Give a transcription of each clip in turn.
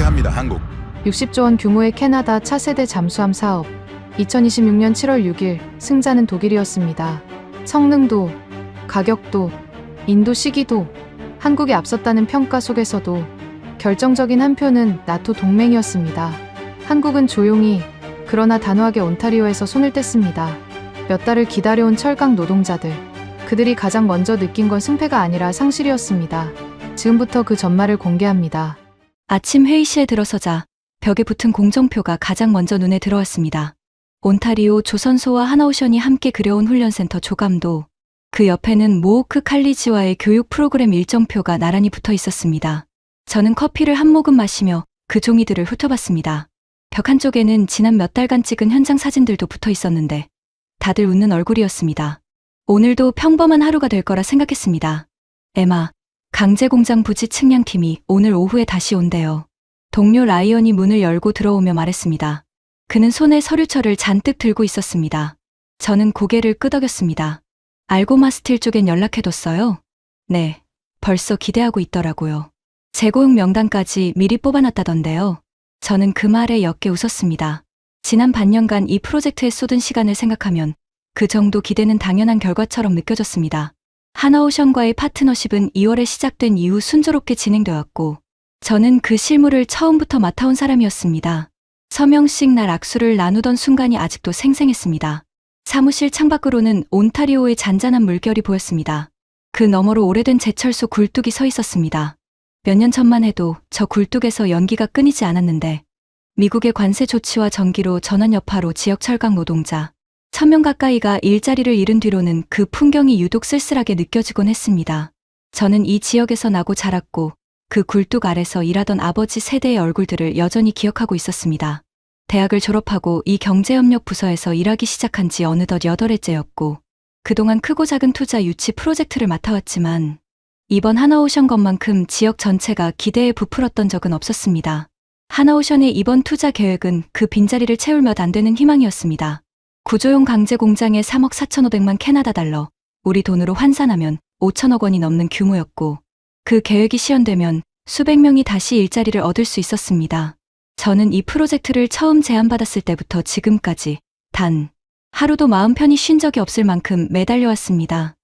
합니다. 한국. 60조 원 규모의 캐나다 차세대 잠수함 사업. 2026년 7월 6일 승자는 독일이었습니다. 성능도, 가격도, 인도 시기도 한국이 앞섰다는 평가 속에서도 결정적인 한 표는 나토 동맹이었습니다. 한국은 조용히 그러나 단호하게 온타리오에서 손을 뗐습니다. 몇 달을 기다려온 철강 노동자들. 그들이 가장 먼저 느낀 건 승패가 아니라 상실이었습니다. 지금부터 그 전말을 공개합니다. 아침 회의실에 들어서자 벽에 붙은 공정표가 가장 먼저 눈에 들어왔습니다. 온타리오 조선소와 하나오션이 함께 그려온 훈련센터 조감도, 그 옆에는 모호크 칼리지와의 교육 프로그램 일정표가 나란히 붙어 있었습니다. 저는 커피를 한 모금 마시며 그 종이들을 훑어봤습니다. 벽 한쪽에는 지난 몇 달간 찍은 현장 사진들도 붙어 있었는데 다들 웃는 얼굴이었습니다. 오늘도 평범한 하루가 될 거라 생각했습니다. 에마, 강제공장 부지 측량팀이 오늘 오후에 다시 온대요. 동료 라이언이 문을 열고 들어오며 말했습니다. 그는 손에 서류철을 잔뜩 들고 있었습니다. 저는 고개를 끄덕였습니다. 알고마 스틸 쪽엔 연락해뒀어요? 네, 벌써 기대하고 있더라고요. 재고용 명단까지 미리 뽑아놨다던데요. 저는 그 말에 옅게 웃었습니다. 지난 반년간 이 프로젝트에 쏟은 시간을 생각하면 그 정도 기대는 당연한 결과처럼 느껴졌습니다. 하나오션과의 파트너십은 2월에 시작된 이후 순조롭게 진행되었고 저는 그 실무를 처음부터 맡아온 사람이었습니다. 서명식 날 악수를 나누던 순간이 아직도 생생했습니다. 사무실 창밖으로는 온타리오의 잔잔한 물결이 보였습니다. 그 너머로 오래된 제철소 굴뚝이 서 있었습니다. 몇 년 전만 해도 저 굴뚝에서 연기가 끊이지 않았는데 미국의 관세 조치와 전기로 전원 여파로 지역 철강 노동자 1000명 가까이가 일자리를 잃은 뒤로는 그 풍경이 유독 쓸쓸하게 느껴지곤 했습니다. 저는 이 지역에서 나고 자랐고 그 굴뚝 아래서 일하던 아버지 세대의 얼굴들을 여전히 기억하고 있었습니다. 대학을 졸업하고 이 경제협력 부서에서 일하기 시작한 지 어느덧 8해째였고 그동안 크고 작은 투자 유치 프로젝트를 맡아왔지만 이번 하나오션 것만큼 지역 전체가 기대에 부풀었던 적은 없었습니다. 하나오션의 이번 투자 계획은 그 빈자리를 채울 몇 안 되는 희망이었습니다. 구조용 강제 공장에 3억 4,500만 캐나다 달러, 우리 돈으로 환산하면 5천억 원이 넘는 규모였고 그 계획이 시연되면 수백 명이 다시 일자리를 얻을 수 있었습니다. 저는 이 프로젝트를 처음 제안받았을 때부터 지금까지 단 하루도 마음 편히 쉰 적이 없을 만큼 매달려왔습니다.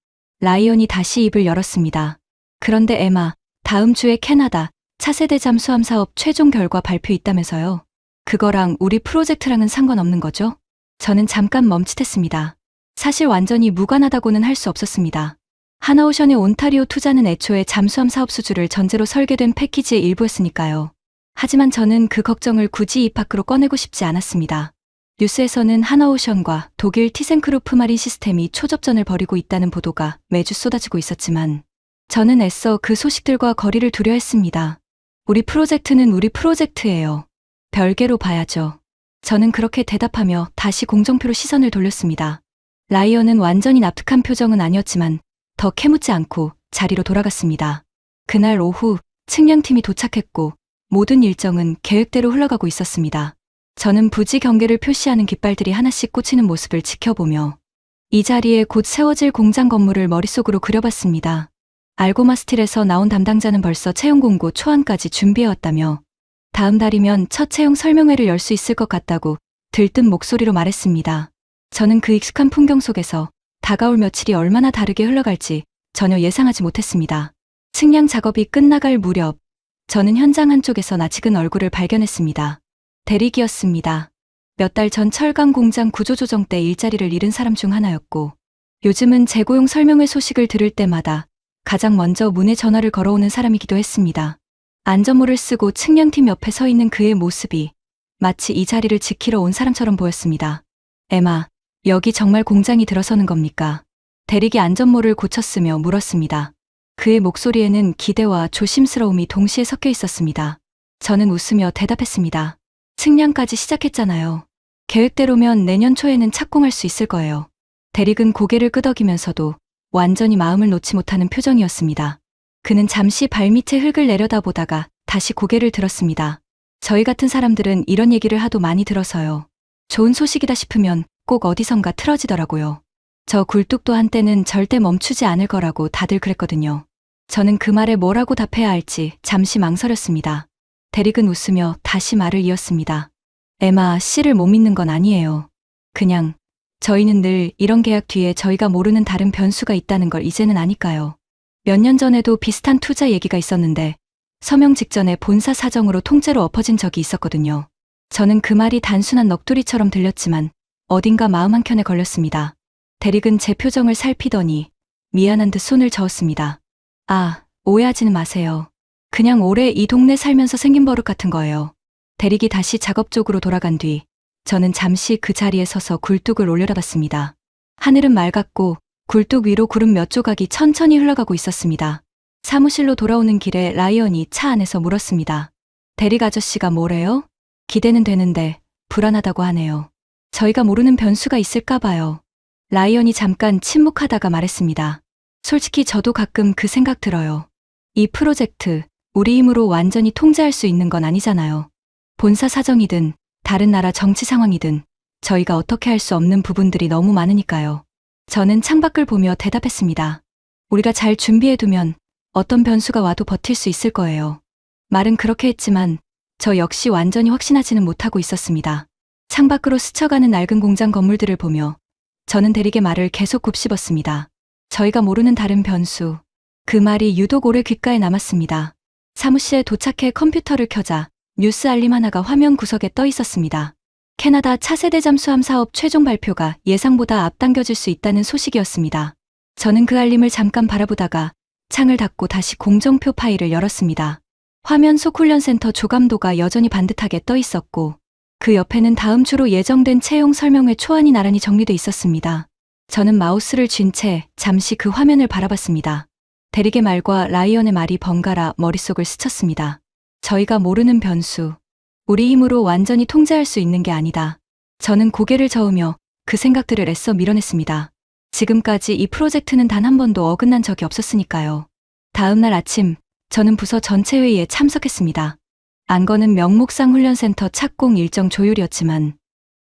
라이언이 다시 입을 열었습니다. 그런데 에마, 다음 주에 캐나다 차세대 잠수함 사업 최종 결과 발표 있다면서요. 그거랑 우리 프로젝트랑은 상관없는 거죠? 저는 잠깐 멈칫했습니다. 사실 완전히 무관하다고는 할 수 없었습니다. 하나오션의 온타리오 투자는 애초에 잠수함 사업 수주를 전제로 설계된 패키지의 일부였으니까요. 하지만 저는 그 걱정을 굳이 입 밖으로 꺼내고 싶지 않았습니다. 뉴스에서는 하나오션과 독일 티센크루프 마린 시스템이 초접전을 벌이고 있다는 보도가 매주 쏟아지고 있었지만 저는 애써 그 소식들과 거리를 두려 했습니다. 우리 프로젝트는 우리 프로젝트예요. 별개로 봐야죠. 저는 그렇게 대답하며 다시 공정표로 시선을 돌렸습니다. 라이언은 완전히 납득한 표정은 아니었지만 더 캐묻지 않고 자리로 돌아갔습니다. 그날 오후 측량팀이 도착했고 모든 일정은 계획대로 흘러가고 있었습니다. 저는 부지 경계를 표시하는 깃발들이 하나씩 꽂히는 모습을 지켜보며 이 자리에 곧 세워질 공장 건물을 머릿속으로 그려봤습니다. 알고마 스틸에서 나온 담당자는 벌써 채용 공고 초안까지 준비해왔다며 다음 달이면 첫 채용 설명회를 열 수 있을 것 같다고 들뜬 목소리로 말했습니다. 저는 그 익숙한 풍경 속에서 다가올 며칠이 얼마나 다르게 흘러갈지 전혀 예상하지 못했습니다. 측량 작업이 끝나갈 무렵 저는 현장 한쪽에서 낯익은 얼굴을 발견했습니다. 대릭이었습니다. 몇 달 전 철강 공장 구조조정 때 일자리를 잃은 사람 중 하나였고 요즘은 재고용 설명회 소식을 들을 때마다 가장 먼저 문에 전화를 걸어오는 사람이기도 했습니다. 안전모를 쓰고 측량팀 옆에 서 있는 그의 모습이 마치 이 자리를 지키러 온 사람처럼 보였습니다. 에마, 여기 정말 공장이 들어서는 겁니까? 대릭이 안전모를 고쳤으며 물었습니다. 그의 목소리에는 기대와 조심스러움이 동시에 섞여 있었습니다. 저는 웃으며 대답했습니다. 측량까지 시작했잖아요. 계획대로면 내년 초에는 착공할 수 있을 거예요. 대릭은 고개를 끄덕이면서도 완전히 마음을 놓지 못하는 표정이었습니다. 그는 잠시 발밑에 흙을 내려다보다가 다시 고개를 들었습니다. 저희 같은 사람들은 이런 얘기를 하도 많이 들어서요. 좋은 소식이다 싶으면 꼭 어디선가 틀어지더라고요. 저 굴뚝도 한때는 절대 멈추지 않을 거라고 다들 그랬거든요. 저는 그 말에 뭐라고 답해야 할지 잠시 망설였습니다. 대리근 웃으며 다시 말을 이었습니다. 에마, 씨를 못 믿는 건 아니에요. 그냥 저희는 늘 이런 계약 뒤에 저희가 모르는 다른 변수가 있다는 걸 이제는 아니까요. 몇 년 전에도 비슷한 투자 얘기가 있었는데 서명 직전에 본사 사정으로 통째로 엎어진 적이 있었거든요. 저는 그 말이 단순한 넋두리처럼 들렸지만 어딘가 마음 한켠에 걸렸습니다. 대리근 제 표정을 살피더니 미안한 듯 손을 저었습니다. 아, 오해하지는 마세요. 그냥 오래 이 동네 살면서 생긴 버릇 같은 거예요. 대리기 다시 작업 쪽으로 돌아간 뒤 저는 잠시 그 자리에 서서 굴뚝을 올려다봤습니다. 하늘은 맑았고 굴뚝 위로 구름 몇 조각이 천천히 흘러가고 있었습니다. 사무실로 돌아오는 길에 라이언이 차 안에서 물었습니다. 대리가 아저씨가 뭐래요? 기대는 되는데 불안하다고 하네요. 저희가 모르는 변수가 있을까 봐요. 라이언이 잠깐 침묵하다가 말했습니다. 솔직히 저도 가끔 그 생각 들어요. 이 프로젝트 우리 힘으로 완전히 통제할 수 있는 건 아니잖아요. 본사 사정이든 다른 나라 정치 상황이든 저희가 어떻게 할 수 없는 부분들이 너무 많으니까요. 저는 창밖을 보며 대답했습니다. 우리가 잘 준비해두면 어떤 변수가 와도 버틸 수 있을 거예요. 말은 그렇게 했지만 저 역시 완전히 확신하지는 못하고 있었습니다. 창밖으로 스쳐가는 낡은 공장 건물들을 보며 저는 대리의 말을 계속 곱씹었습니다. 저희가 모르는 다른 변수. 그 말이 유독 오래 귓가에 남았습니다. 사무실에 도착해 컴퓨터를 켜자 뉴스 알림 하나가 화면 구석에 떠 있었습니다. 캐나다 차세대 잠수함 사업 최종 발표가 예상보다 앞당겨질 수 있다는 소식이었습니다. 저는 그 알림을 잠깐 바라보다가 창을 닫고 다시 공정표 파일을 열었습니다. 화면 속 훈련센터 조감도가 여전히 반듯하게 떠 있었고 그 옆에는 다음 주로 예정된 채용 설명회 초안이 나란히 정리돼 있었습니다. 저는 마우스를 쥔 채 잠시 그 화면을 바라봤습니다. 대리의 말과 라이언의 말이 번갈아 머릿속을 스쳤습니다. 저희가 모르는 변수. 우리 힘으로 완전히 통제할 수 있는 게 아니다. 저는 고개를 저으며 그 생각들을 애써 밀어냈습니다. 지금까지 이 프로젝트는 단 한 번도 어긋난 적이 없었으니까요. 다음 날 아침, 저는 부서 전체 회의에 참석했습니다. 안건은 명목상 훈련센터 착공 일정 조율이었지만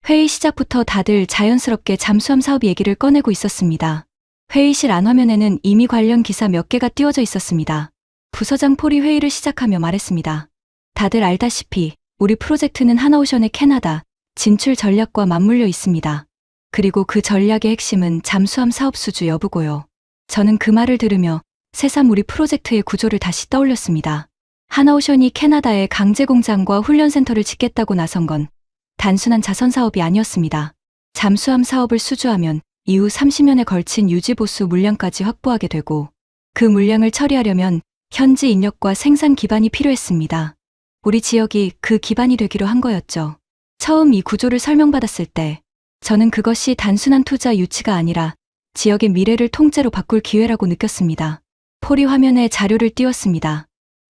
회의 시작부터 다들 자연스럽게 잠수함 사업 얘기를 꺼내고 있었습니다. 회의실 안화면에는 이미 관련 기사 몇 개가 띄워져 있었습니다. 부서장 폴이 회의를 시작하며 말했습니다. 다들 알다시피 우리 프로젝트는 하나오션의 캐나다 진출 전략과 맞물려 있습니다. 그리고 그 전략의 핵심은 잠수함 사업 수주 여부고요. 저는 그 말을 들으며 새삼 우리 프로젝트의 구조를 다시 떠올렸습니다. 하나오션이 캐나다에 강제 공장과 훈련센터를 짓겠다고 나선 건 단순한 자선 사업이 아니었습니다. 잠수함 사업을 수주하면 이후 30년에 걸친 유지보수 물량까지 확보하게 되고 그 물량을 처리하려면 현지 인력과 생산 기반이 필요했습니다. 우리 지역이 그 기반이 되기로 한 거였죠. 처음 이 구조를 설명받았을 때 저는 그것이 단순한 투자 유치가 아니라 지역의 미래를 통째로 바꿀 기회라고 느꼈습니다. 폴이 화면에 자료를 띄웠습니다.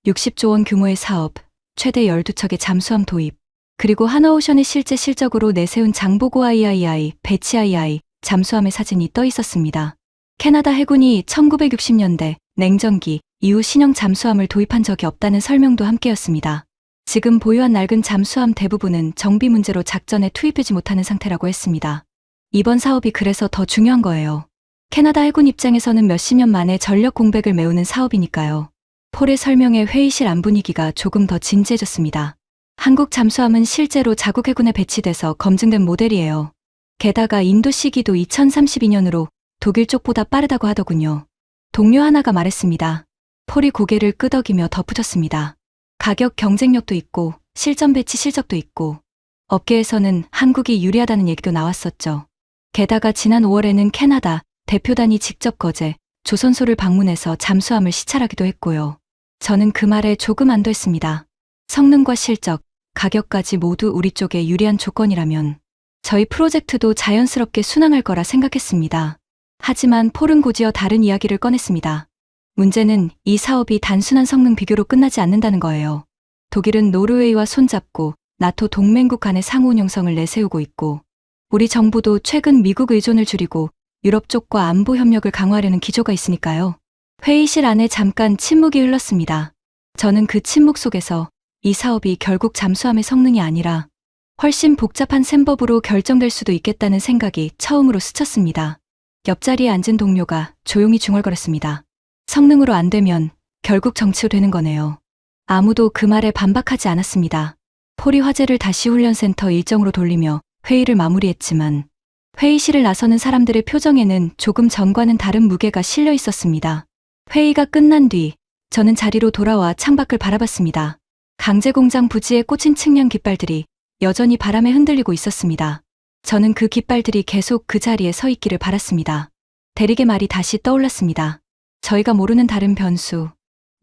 60조 원 규모의 사업, 최대 12척의 잠수함 도입, 그리고 하나오션의 실제 실적으로 내세운 장보고 III, 배치 II, 잠수함의 사진이 떠 있었습니다. 캐나다 해군이 1960년대 냉전기 이후 신형 잠수함을 도입한 적이 없다는 설명도 함께였습니다. 지금 보유한 낡은 잠수함 대부분은 정비 문제로 작전에 투입되지 못하는 상태라고 했습니다. 이번 사업이 그래서 더 중요한 거예요. 캐나다 해군 입장에서는 몇십 년 만에 전력 공백을 메우는 사업이니까요. 폴의 설명에 회의실 안 분위기가 조금 더 진지해졌습니다. 한국 잠수함은 실제로 자국 해군에 배치돼서 검증된 모델이에요. 게다가 인도 시기도 2032년으로 독일 쪽보다 빠르다고 하더군요. 동료 하나가 말했습니다. 폴이 고개를 끄덕이며 덧붙였습니다. 가격 경쟁력도 있고 실전 배치 실적도 있고 업계에서는 한국이 유리하다는 얘기도 나왔었죠. 게다가 지난 5월에는 캐나다 대표단이 직접 거제, 조선소를 방문해서 잠수함을 시찰하기도 했고요. 저는 그 말에 조금 안도했습니다. 성능과 실적, 가격까지 모두 우리 쪽에 유리한 조건이라면 저희 프로젝트도 자연스럽게 순항할 거라 생각했습니다. 하지만 폴은 곧이어 다른 이야기를 꺼냈습니다. 문제는 이 사업이 단순한 성능 비교로 끝나지 않는다는 거예요. 독일은 노르웨이와 손잡고 나토 동맹국 간의 상호 운용성을 내세우고 있고 우리 정부도 최근 미국 의존을 줄이고 유럽 쪽과 안보 협력을 강화하려는 기조가 있으니까요. 회의실 안에 잠깐 침묵이 흘렀습니다. 저는 그 침묵 속에서 이 사업이 결국 잠수함의 성능이 아니라 훨씬 복잡한 셈법으로 결정될 수도 있겠다는 생각이 처음으로 스쳤습니다. 옆자리에 앉은 동료가 조용히 중얼거렸습니다. 성능으로 안 되면 결국 정치로 되는 거네요. 아무도 그 말에 반박하지 않았습니다. 폴이 화제를 다시 훈련센터 일정으로 돌리며 회의를 마무리했지만 회의실을 나서는 사람들의 표정에는 조금 전과는 다른 무게가 실려 있었습니다. 회의가 끝난 뒤 저는 자리로 돌아와 창밖을 바라봤습니다. 강제공장 부지에 꽂힌 측량 깃발들이 여전히 바람에 흔들리고 있었습니다. 저는 그 깃발들이 계속 그 자리에 서 있기를 바랐습니다. 대릭의 말이 다시 떠올랐습니다. 저희가 모르는 다른 변수.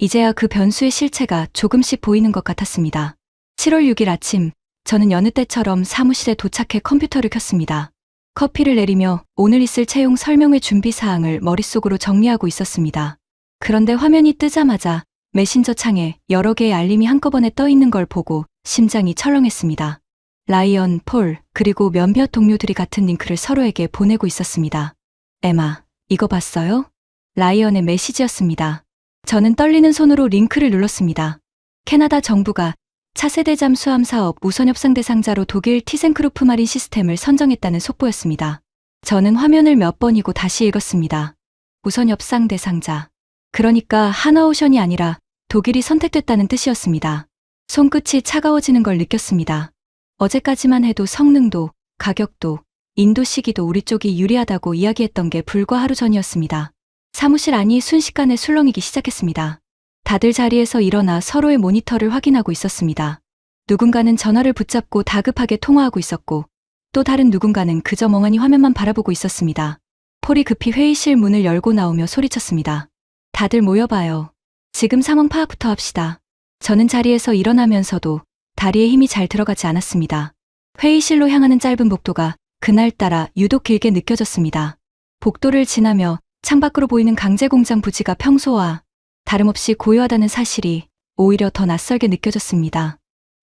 이제야 그 변수의 실체가 조금씩 보이는 것 같았습니다. 7월 6일 아침, 저는 여느 때처럼 사무실에 도착해 컴퓨터를 켰습니다. 커피를 내리며 오늘 있을 채용 설명회 준비 사항을 머릿속으로 정리하고 있었습니다. 그런데 화면이 뜨자마자 메신저 창에 여러 개의 알림이 한꺼번에 떠 있는 걸 보고 심장이 철렁했습니다. 라이언, 폴, 그리고 몇몇 동료들이 같은 링크를 서로에게 보내고 있었습니다. 에마, 이거 봤어요? 라이언의 메시지였습니다. 저는 떨리는 손으로 링크를 눌렀습니다. 캐나다 정부가 차세대 잠수함 사업 우선 협상 대상자로 독일 티센크루프 마린 시스템을 선정했다는 속보였습니다. 저는 화면을 몇 번이고 다시 읽었습니다. 우선 협상 대상자. 그러니까 하나오션이 아니라 독일이 선택됐다는 뜻이었습니다. 손끝이 차가워지는 걸 느꼈습니다. 어제까지만 해도 성능도, 가격도, 인도 시기도 우리 쪽이 유리하다고 이야기했던 게 불과 하루 전이었습니다. 사무실 안이 순식간에 술렁이기 시작했습니다. 다들 자리에서 일어나 서로의 모니터를 확인하고 있었습니다. 누군가는 전화를 붙잡고 다급하게 통화하고 있었고 또 다른 누군가는 그저 멍하니 화면만 바라보고 있었습니다. 폴이 급히 회의실 문을 열고 나오며 소리쳤습니다. 다들 모여봐요. 지금 상황 파악부터 합시다. 저는 자리에서 일어나면서도 다리에 힘이 잘 들어가지 않았습니다. 회의실로 향하는 짧은 복도가 그날따라 유독 길게 느껴졌습니다. 복도를 지나며 창밖으로 보이는 강제공장 부지가 평소와 다름없이 고요하다는 사실이 오히려 더 낯설게 느껴졌습니다.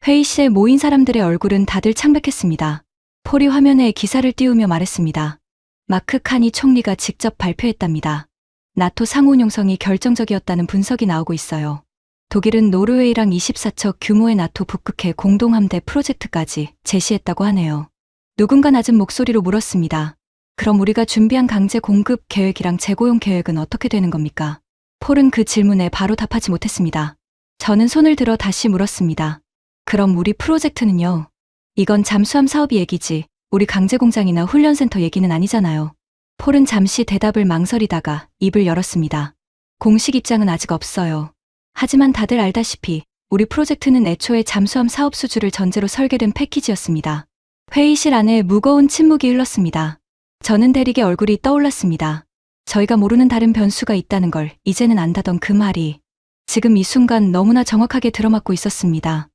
회의실에 모인 사람들의 얼굴은 다들 창백했습니다. 폴이 화면에 기사를 띄우며 말했습니다. 마크 카니 총리가 직접 발표했답니다. 나토 상호운용성이 결정적이었다는 분석이 나오고 있어요. 독일은 노르웨이랑 24척 규모의 나토 북극해 공동함대 프로젝트까지 제시했다고 하네요. 누군가 낮은 목소리로 물었습니다. 그럼 우리가 준비한 강제 공급 계획이랑 재고용 계획은 어떻게 되는 겁니까? 폴은 그 질문에 바로 답하지 못했습니다. 저는 손을 들어 다시 물었습니다. 그럼 우리 프로젝트는요? 이건 잠수함 사업이 얘기지 우리 강제공장이나 훈련센터 얘기는 아니잖아요. 폴은 잠시 대답을 망설이다가 입을 열었습니다. 공식 입장은 아직 없어요. 하지만 다들 알다시피 우리 프로젝트는 애초에 잠수함 사업 수주를 전제로 설계된 패키지였습니다. 회의실 안에 무거운 침묵이 흘렀습니다. 저는 대릭의 얼굴이 떠올랐습니다. 저희가 모르는 다른 변수가 있다는 걸 이제는 안다던 그 말이 지금 이 순간 너무나 정확하게 들어맞고 있었습니다.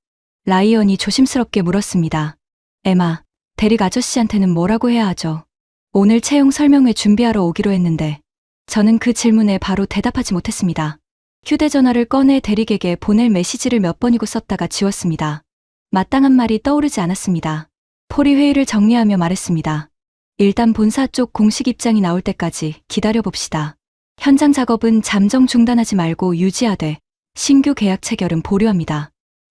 라이언이 조심스럽게 물었습니다. 에마, 대릭 아저씨한테는 뭐라고 해야 하죠? 오늘 채용 설명회 준비하러 오기로 했는데 저는 그 질문에 바로 대답하지 못했습니다. 휴대전화를 꺼내 대릭에게 보낼 메시지를 몇 번이고 썼다가 지웠습니다. 마땅한 말이 떠오르지 않았습니다. 폴이 회의를 정리하며 말했습니다. 일단 본사 쪽 공식 입장이 나올 때까지 기다려봅시다. 현장 작업은 잠정 중단하지 말고 유지하되 신규 계약 체결은 보류합니다.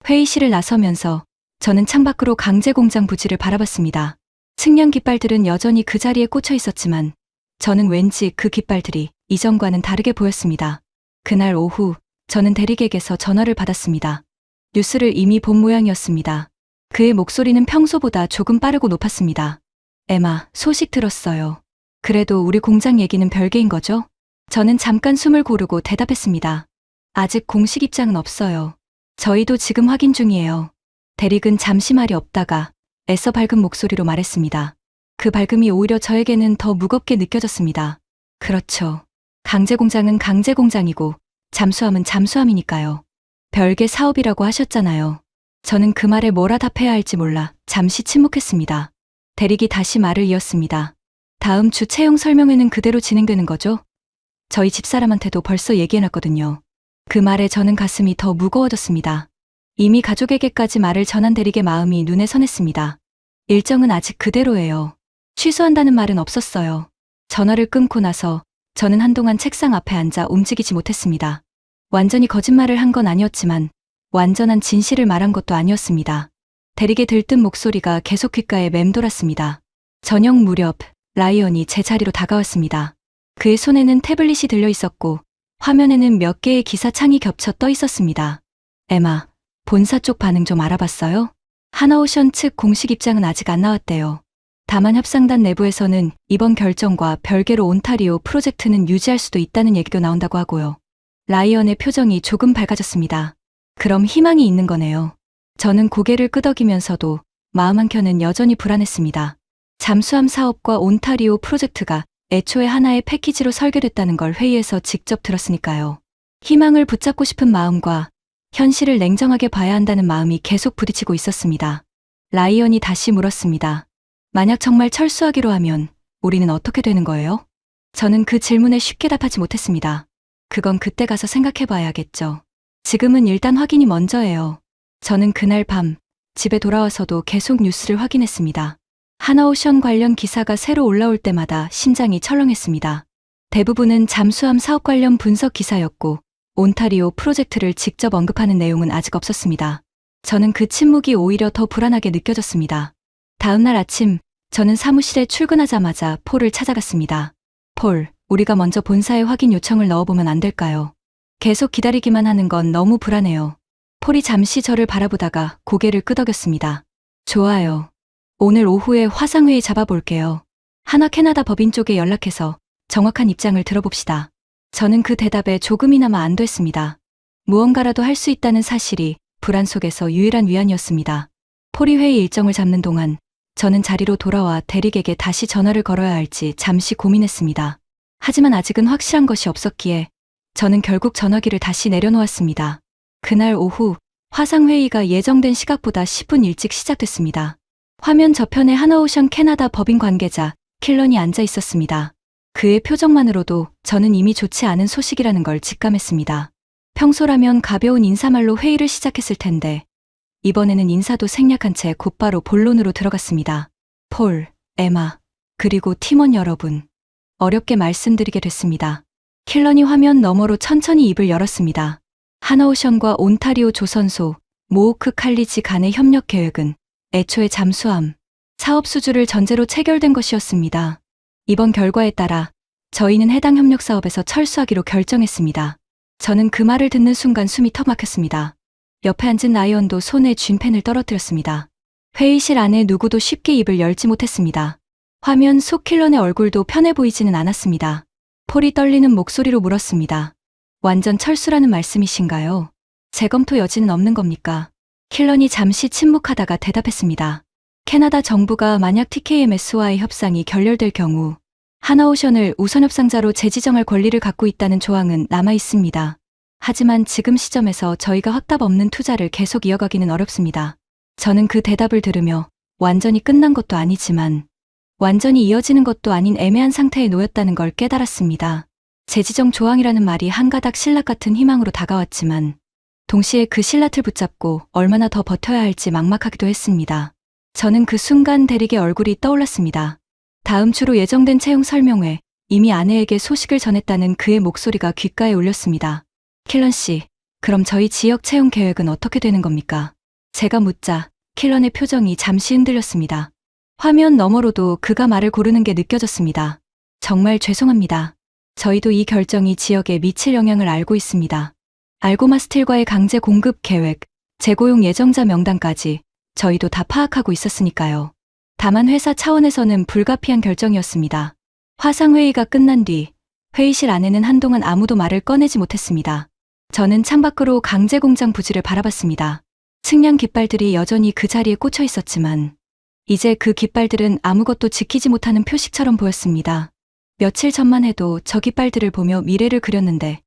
회의실을 나서면서 저는 창밖으로 강제공장 부지를 바라봤습니다. 측량 깃발들은 여전히 그 자리에 꽂혀 있었지만 저는 왠지 그 깃발들이 이전과는 다르게 보였습니다. 그날 오후 저는 대릭에게서 전화를 받았습니다. 뉴스를 이미 본 모양이었습니다. 그의 목소리는 평소보다 조금 빠르고 높았습니다. 에마, 소식 들었어요. 그래도 우리 공장 얘기는 별개인 거죠? 저는 잠깐 숨을 고르고 대답했습니다. 아직 공식 입장은 없어요. 저희도 지금 확인 중이에요. 대릭은 잠시 말이 없다가 애써 밝은 목소리로 말했습니다. 그 밝음이 오히려 저에게는 더 무겁게 느껴졌습니다. 그렇죠. 강제공장은 강제공장이고 잠수함은 잠수함이니까요. 별개 사업이라고 하셨잖아요. 저는 그 말에 뭐라 답해야 할지 몰라 잠시 침묵했습니다. 대릭이 다시 말을 이었습니다. 다음 주 채용 설명회는 그대로 진행되는 거죠? 저희 집사람한테도 벌써 얘기해놨거든요. 그 말에 저는 가슴이 더 무거워졌습니다. 이미 가족에게까지 말을 전한 대릭의 마음이 눈에 선했습니다. 일정은 아직 그대로예요. 취소한다는 말은 없었어요. 전화를 끊고 나서 저는 한동안 책상 앞에 앉아 움직이지 못했습니다. 완전히 거짓말을 한 건 아니었지만 완전한 진실을 말한 것도 아니었습니다. 대릭의 들뜬 목소리가 계속 귓가에 맴돌았습니다. 저녁 무렵 라이언이 제 자리로 다가왔습니다. 그의 손에는 태블릿이 들려 있었고 화면에는 몇 개의 기사 창이 겹쳐 떠 있었습니다. 에마, 본사 쪽 반응 좀 알아봤어요? 하나오션 측 공식 입장은 아직 안 나왔대요. 다만 협상단 내부에서는 이번 결정과 별개로 온타리오 프로젝트는 유지할 수도 있다는 얘기도 나온다고 하고요. 라이언의 표정이 조금 밝아졌습니다. 그럼 희망이 있는 거네요. 저는 고개를 끄덕이면서도 마음 한켠은 여전히 불안했습니다. 잠수함 사업과 온타리오 프로젝트가 애초에 하나의 패키지로 설계됐다는 걸 회의에서 직접 들었으니까요. 희망을 붙잡고 싶은 마음과 현실을 냉정하게 봐야 한다는 마음이 계속 부딪히고 있었습니다. 라이언이 다시 물었습니다. 만약 정말 철수하기로 하면 우리는 어떻게 되는 거예요? 저는 그 질문에 쉽게 답하지 못했습니다. 그건 그때 가서 생각해 봐야겠죠. 지금은 일단 확인이 먼저예요. 저는 그날 밤 집에 돌아와서도 계속 뉴스를 확인했습니다. 하나오션 관련 기사가 새로 올라올 때마다 심장이 철렁했습니다. 대부분은 잠수함 사업 관련 분석 기사였고 온타리오 프로젝트를 직접 언급하는 내용은 아직 없었습니다. 저는 그 침묵이 오히려 더 불안하게 느껴졌습니다. 다음 날 아침, 저는 사무실에 출근하자마자 폴을 찾아갔습니다. 폴, 우리가 먼저 본사에 확인 요청을 넣어보면 안 될까요? 계속 기다리기만 하는 건 너무 불안해요. 폴이 잠시 저를 바라보다가 고개를 끄덕였습니다. 좋아요. 오늘 오후에 화상회의 잡아볼게요. 하나 캐나다 법인 쪽에 연락해서 정확한 입장을 들어봅시다. 저는 그 대답에 조금이나마 안됐습니다. 무언가라도 할 수 있다는 사실이 불안 속에서 유일한 위안이었습니다. 폴이 회의 일정을 잡는 동안 저는 자리로 돌아와 대릭에게 다시 전화를 걸어야 할지 잠시 고민했습니다. 하지만 아직은 확실한 것이 없었기에 저는 결국 전화기를 다시 내려놓았습니다. 그날 오후 화상회의가 예정된 시각보다 10분 일찍 시작됐습니다. 화면 저편에 하나오션 캐나다 법인 관계자 킬런이 앉아 있었습니다. 그의 표정만으로도 저는 이미 좋지 않은 소식이라는 걸 직감했습니다. 평소라면 가벼운 인사말로 회의를 시작했을 텐데 이번에는 인사도 생략한 채 곧바로 본론으로 들어갔습니다. 폴, 에마, 그리고 팀원 여러분. 어렵게 말씀드리게 됐습니다. 킬런이 화면 너머로 천천히 입을 열었습니다. 하나오션과 온타리오 조선소, 모호크 칼리지 간의 협력 계획은 애초에 잠수함, 사업 수주를 전제로 체결된 것이었습니다. 이번 결과에 따라 저희는 해당 협력 사업에서 철수하기로 결정했습니다. 저는 그 말을 듣는 순간 숨이 턱 막혔습니다. 옆에 앉은 라이언도 손에 쥔 펜을 떨어뜨렸습니다. 회의실 안에 누구도 쉽게 입을 열지 못했습니다. 화면 속 킬런의 얼굴도 편해 보이지는 않았습니다. 폴이 떨리는 목소리로 물었습니다. 완전 철수라는 말씀이신가요? 재검토 여지는 없는 겁니까? 킬런이 잠시 침묵하다가 대답했습니다. 캐나다 정부가 만약 TKMS와의 협상이 결렬될 경우 하나오션을 우선 협상자로 재지정할 권리를 갖고 있다는 조항은 남아 있습니다. 하지만 지금 시점에서 저희가 확답 없는 투자를 계속 이어가기는 어렵습니다. 저는 그 대답을 들으며 완전히 끝난 것도 아니지만 완전히 이어지는 것도 아닌 애매한 상태에 놓였다는 걸 깨달았습니다. 재지정 조항이라는 말이 한 가닥 신라 같은 희망으로 다가왔지만 동시에 그 신라틀 붙잡고 얼마나 더 버텨야 할지 막막하기도 했습니다. 저는 그 순간 대릭의 얼굴이 떠올랐습니다. 다음 주로 예정된 채용 설명회, 이미 아내에게 소식을 전했다는 그의 목소리가 귓가에 울렸습니다. 킬런 씨, 그럼 저희 지역 채용 계획은 어떻게 되는 겁니까? 제가 묻자 킬런의 표정이 잠시 흔들렸습니다. 화면 너머로도 그가 말을 고르는 게 느껴졌습니다. 정말 죄송합니다. 저희도 이 결정이 지역에 미칠 영향을 알고 있습니다. 알고마 스틸과의 강제 공급 계획, 재고용 예정자 명단까지 저희도 다 파악하고 있었으니까요. 다만 회사 차원에서는 불가피한 결정이었습니다. 화상회의가 끝난 뒤 회의실 안에는 한동안 아무도 말을 꺼내지 못했습니다. 저는 창밖으로 강제 공장 부지를 바라봤습니다. 측량 깃발들이 여전히 그 자리에 꽂혀 있었지만 이제 그 깃발들은 아무것도 지키지 못하는 표식처럼 보였습니다. 며칠 전만 해도 저 깃발들을 보며 미래를 그렸는데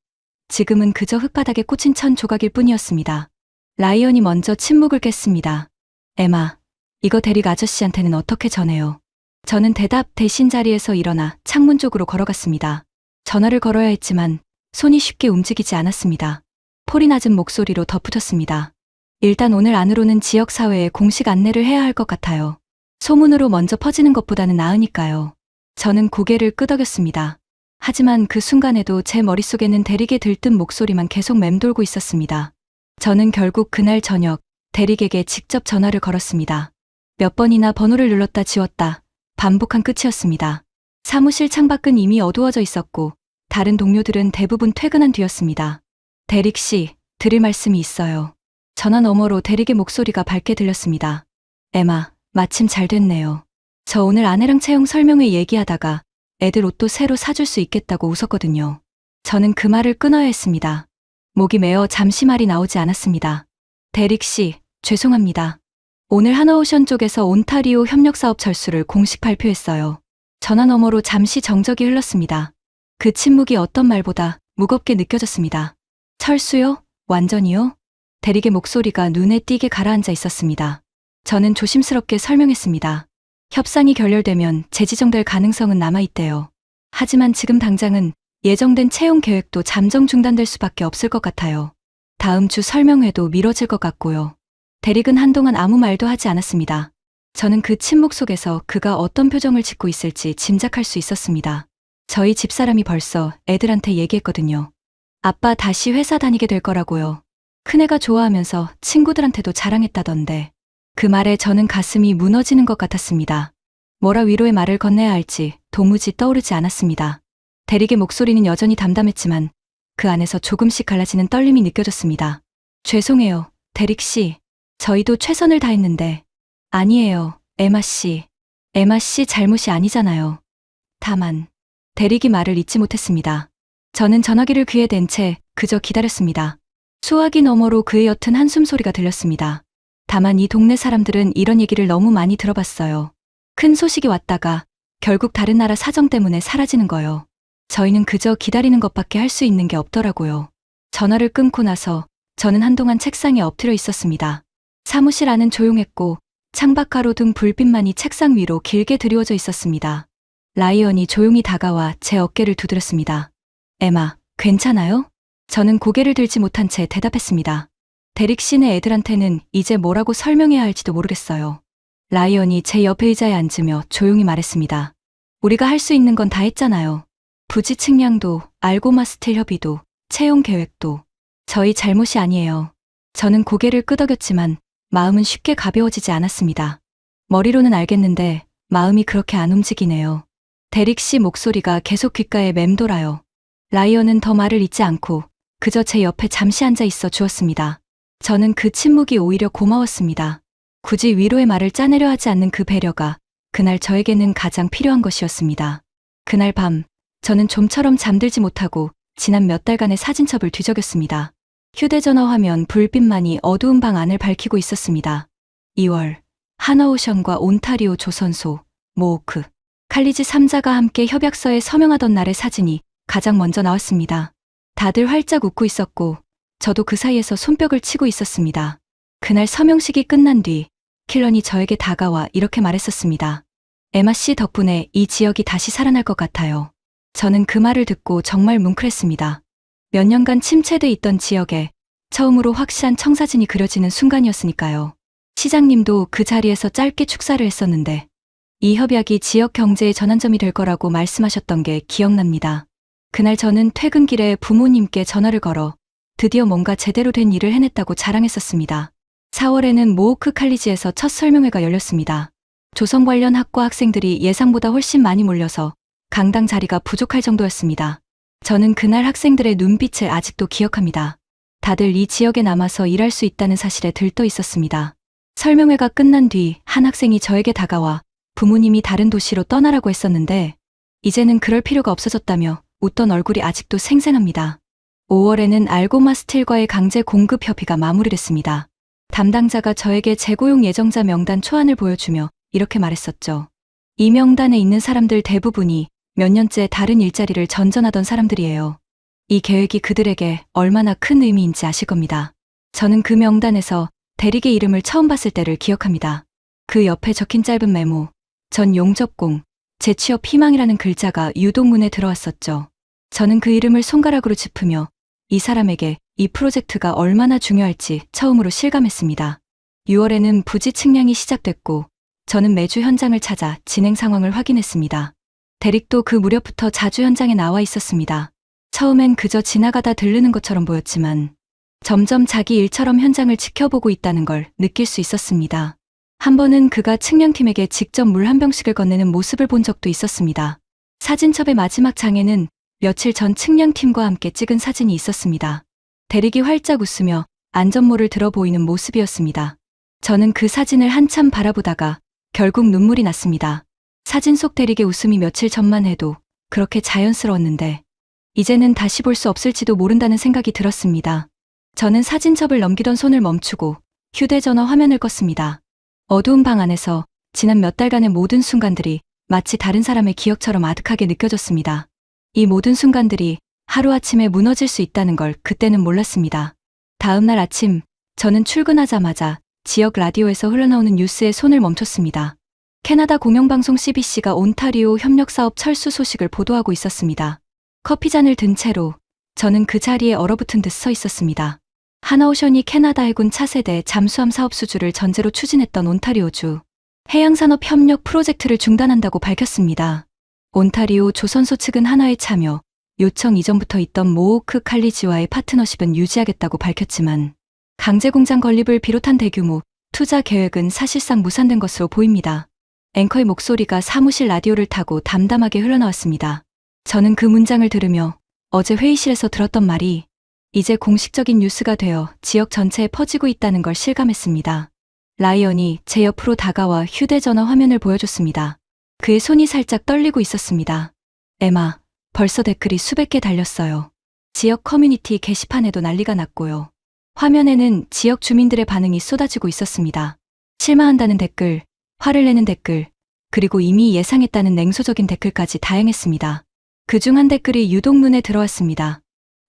지금은 그저 흙바닥에 꽂힌 천 조각일 뿐이었습니다. 라이언이 먼저 침묵을 깼습니다. 에마, 이거 대릭 아저씨한테는 어떻게 전해요? 저는 대답 대신 자리에서 일어나 창문 쪽으로 걸어갔습니다. 전화를 걸어야 했지만 손이 쉽게 움직이지 않았습니다. 폴이 낮은 목소리로 덧붙였습니다. 일단 오늘 안으로는 지역사회에 공식 안내를 해야 할 것 같아요. 소문으로 먼저 퍼지는 것보다는 나으니까요. 저는 고개를 끄덕였습니다. 하지만 그 순간에도 제 머릿속에는 대릭의 들뜬 목소리만 계속 맴돌고 있었습니다. 저는 결국 그날 저녁 대릭에게 직접 전화를 걸었습니다. 몇 번이나 번호를 눌렀다 지웠다 반복한 끝이었습니다. 사무실 창밖은 이미 어두워져 있었고 다른 동료들은 대부분 퇴근한 뒤였습니다. 대릭 씨, 드릴 말씀이 있어요. 전화 너머로 대릭의 목소리가 밝게 들렸습니다. 에마, 마침 잘 됐네요. 저 오늘 아내랑 채용 설명회 얘기하다가 애들 옷도 새로 사줄 수 있겠다고 웃었거든요. 저는 그 말을 끊어야 했습니다. 목이 메어 잠시 말이 나오지 않았습니다. 대릭 씨, 죄송합니다. 오늘 하나오션 쪽에서 온타리오 협력사업 철수를 공식 발표했어요. 전화 너머로 잠시 정적이 흘렀습니다. 그 침묵이 어떤 말보다 무겁게 느껴졌습니다. 철수요? 완전히요? 대릭의 목소리가 눈에 띄게 가라앉아 있었습니다. 저는 조심스럽게 설명했습니다. 협상이 결렬되면 재지정될 가능성은 남아있대요. 하지만 지금 당장은 예정된 채용 계획도 잠정 중단될 수밖에 없을 것 같아요. 다음 주 설명회도 미뤄질 것 같고요. 대릭은 한동안 아무 말도 하지 않았습니다. 저는 그 침묵 속에서 그가 어떤 표정을 짓고 있을지 짐작할 수 있었습니다. 저희 집사람이 벌써 애들한테 얘기했거든요. 아빠 다시 회사 다니게 될 거라고요. 큰애가 좋아하면서 친구들한테도 자랑했다던데. 그 말에 저는 가슴이 무너지는 것 같았습니다. 뭐라 위로의 말을 건네야 할지 도무지 떠오르지 않았습니다. 대릭의 목소리는 여전히 담담했지만 그 안에서 조금씩 갈라지는 떨림이 느껴졌습니다. 죄송해요, 대릭 씨. 저희도 최선을 다했는데. 아니에요, 에마 씨. 에마 씨 잘못이 아니잖아요. 다만 대릭이 말을 잇지 못했습니다. 저는 전화기를 귀에 댄 채 그저 기다렸습니다. 수화기 너머로 그의 옅은 한숨 소리가 들렸습니다. 다만 이 동네 사람들은 이런 얘기를 너무 많이 들어봤어요. 큰 소식이 왔다가 결국 다른 나라 사정 때문에 사라지는 거요. 저희는 그저 기다리는 것밖에 할 수 있는 게 없더라고요. 전화를 끊고 나서 저는 한동안 책상에 엎드려 있었습니다. 사무실 안은 조용했고 창밖가로 등 불빛만이 책상 위로 길게 드리워져 있었습니다. 라이언이 조용히 다가와 제 어깨를 두드렸습니다. 에마, 괜찮아요? 저는 고개를 들지 못한 채 대답했습니다. 대릭 씨네 애들한테는 이제 뭐라고 설명해야 할지도 모르겠어요. 라이언이 제 옆에 의자에 앉으며 조용히 말했습니다. 우리가 할 수 있는 건 다 했잖아요. 부지 측량도, 알고마 스틸 협의도, 채용 계획도. 저희 잘못이 아니에요. 저는 고개를 끄덕였지만 마음은 쉽게 가벼워지지 않았습니다. 머리로는 알겠는데 마음이 그렇게 안 움직이네요. 대릭 씨 목소리가 계속 귓가에 맴돌아요. 라이언은 더 말을 잇지 않고 그저 제 옆에 잠시 앉아 있어 주었습니다. 저는 그 침묵이 오히려 고마웠습니다. 굳이 위로의 말을 짜내려 하지 않는 그 배려가 그날 저에게는 가장 필요한 것이었습니다. 그날 밤, 저는 좀처럼 잠들지 못하고 지난 몇 달간의 사진첩을 뒤적였습니다. 휴대전화 화면 불빛만이 어두운 방 안을 밝히고 있었습니다. 2월, 하나오션과 온타리오 조선소, 모오크, 칼리지 3자가 함께 협약서에 서명하던 날의 사진이 가장 먼저 나왔습니다. 다들 활짝 웃고 있었고 저도 그 사이에서 손뼉을 치고 있었습니다. 그날 서명식이 끝난 뒤 킬런이 저에게 다가와 이렇게 말했었습니다. 에마 씨 덕분에 이 지역이 다시 살아날 것 같아요. 저는 그 말을 듣고 정말 뭉클했습니다. 몇 년간 침체돼 있던 지역에 처음으로 확실한 청사진이 그려지는 순간이었으니까요. 시장님도 그 자리에서 짧게 축사를 했었는데 이 협약이 지역 경제의 전환점이 될 거라고 말씀하셨던 게 기억납니다. 그날 저는 퇴근길에 부모님께 전화를 걸어 드디어 뭔가 제대로 된 일을 해냈다고 자랑했었습니다. 4월에는 모오크 칼리지에서 첫 설명회가 열렸습니다. 조선 관련 학과 학생들이 예상보다 훨씬 많이 몰려서 강당 자리가 부족할 정도였습니다. 저는 그날 학생들의 눈빛을 아직도 기억합니다. 다들 이 지역에 남아서 일할 수 있다는 사실에 들떠 있었습니다. 설명회가 끝난 뒤 한 학생이 저에게 다가와 부모님이 다른 도시로 떠나라고 했었는데 이제는 그럴 필요가 없어졌다며 웃던 얼굴이 아직도 생생합니다. 5월에는 알고마 스틸과의 강제 공급 협의가 마무리됐습니다. 담당자가 저에게 재고용 예정자 명단 초안을 보여주며 이렇게 말했었죠. 이 명단에 있는 사람들 대부분이 몇 년째 다른 일자리를 전전하던 사람들이에요. 이 계획이 그들에게 얼마나 큰 의미인지 아실 겁니다. 저는 그 명단에서 대릭의 이름을 처음 봤을 때를 기억합니다. 그 옆에 적힌 짧은 메모, 전 용접공, 재취업 희망이라는 글자가 유독 눈에 들어왔었죠. 저는 그 이름을 손가락으로 짚으며 이 사람에게 이 프로젝트가 얼마나 중요할지 처음으로 실감했습니다. 6월에는 부지 측량이 시작됐고 저는 매주 현장을 찾아 진행 상황을 확인했습니다. 대릭도 그 무렵부터 자주 현장에 나와 있었습니다. 처음엔 그저 지나가다 들르는 것처럼 보였지만 점점 자기 일처럼 현장을 지켜보고 있다는 걸 느낄 수 있었습니다. 한 번은 그가 측량팀에게 직접 물 한 병씩을 건네는 모습을 본 적도 있었습니다. 사진첩의 마지막 장에는 며칠 전 측량팀과 함께 찍은 사진이 있었습니다. 대릭이 활짝 웃으며 안전모를 들어 보이는 모습이었습니다. 저는 그 사진을 한참 바라보다가 결국 눈물이 났습니다. 사진 속 대릭의 웃음이 며칠 전만 해도 그렇게 자연스러웠는데 이제는 다시 볼 수 없을지도 모른다는 생각이 들었습니다. 저는 사진첩을 넘기던 손을 멈추고 휴대전화 화면을 껐습니다. 어두운 방 안에서 지난 몇 달간의 모든 순간들이 마치 다른 사람의 기억처럼 아득하게 느껴졌습니다. 이 모든 순간들이 하루아침에 무너질 수 있다는 걸 그때는 몰랐습니다. 다음 날 아침, 저는 출근하자마자 지역 라디오에서 흘러나오는 뉴스에 손을 멈췄습니다. 캐나다 공영방송 CBC가 온타리오 협력사업 철수 소식을 보도하고 있었습니다. 커피잔을 든 채로 저는 그 자리에 얼어붙은 듯 서 있었습니다. 하나오션이 캐나다 해군 차세대 잠수함 사업 수주를 전제로 추진했던 온타리오주 해양산업 협력 프로젝트를 중단한다고 밝혔습니다. 온타리오 조선소 측은 하나의 참여, 요청 이전부터 있던 모호크 칼리지와의 파트너십은 유지하겠다고 밝혔지만 강제공장 건립을 비롯한 대규모 투자 계획은 사실상 무산된 것으로 보입니다. 앵커의 목소리가 사무실 라디오를 타고 담담하게 흘러나왔습니다. 저는 그 문장을 들으며 어제 회의실에서 들었던 말이 이제 공식적인 뉴스가 되어 지역 전체에 퍼지고 있다는 걸 실감했습니다. 라이언이 제 옆으로 다가와 휴대전화 화면을 보여줬습니다. 그의 손이 살짝 떨리고 있었습니다. 에마, 벌써 댓글이 수백 개 달렸어요. 지역 커뮤니티 게시판에도 난리가 났고요. 화면에는 지역 주민들의 반응이 쏟아지고 있었습니다. 실망한다는 댓글, 화를 내는 댓글, 그리고 이미 예상했다는 냉소적인 댓글까지 다양했습니다. 그중 한 댓글이 유독 눈에 들어왔습니다.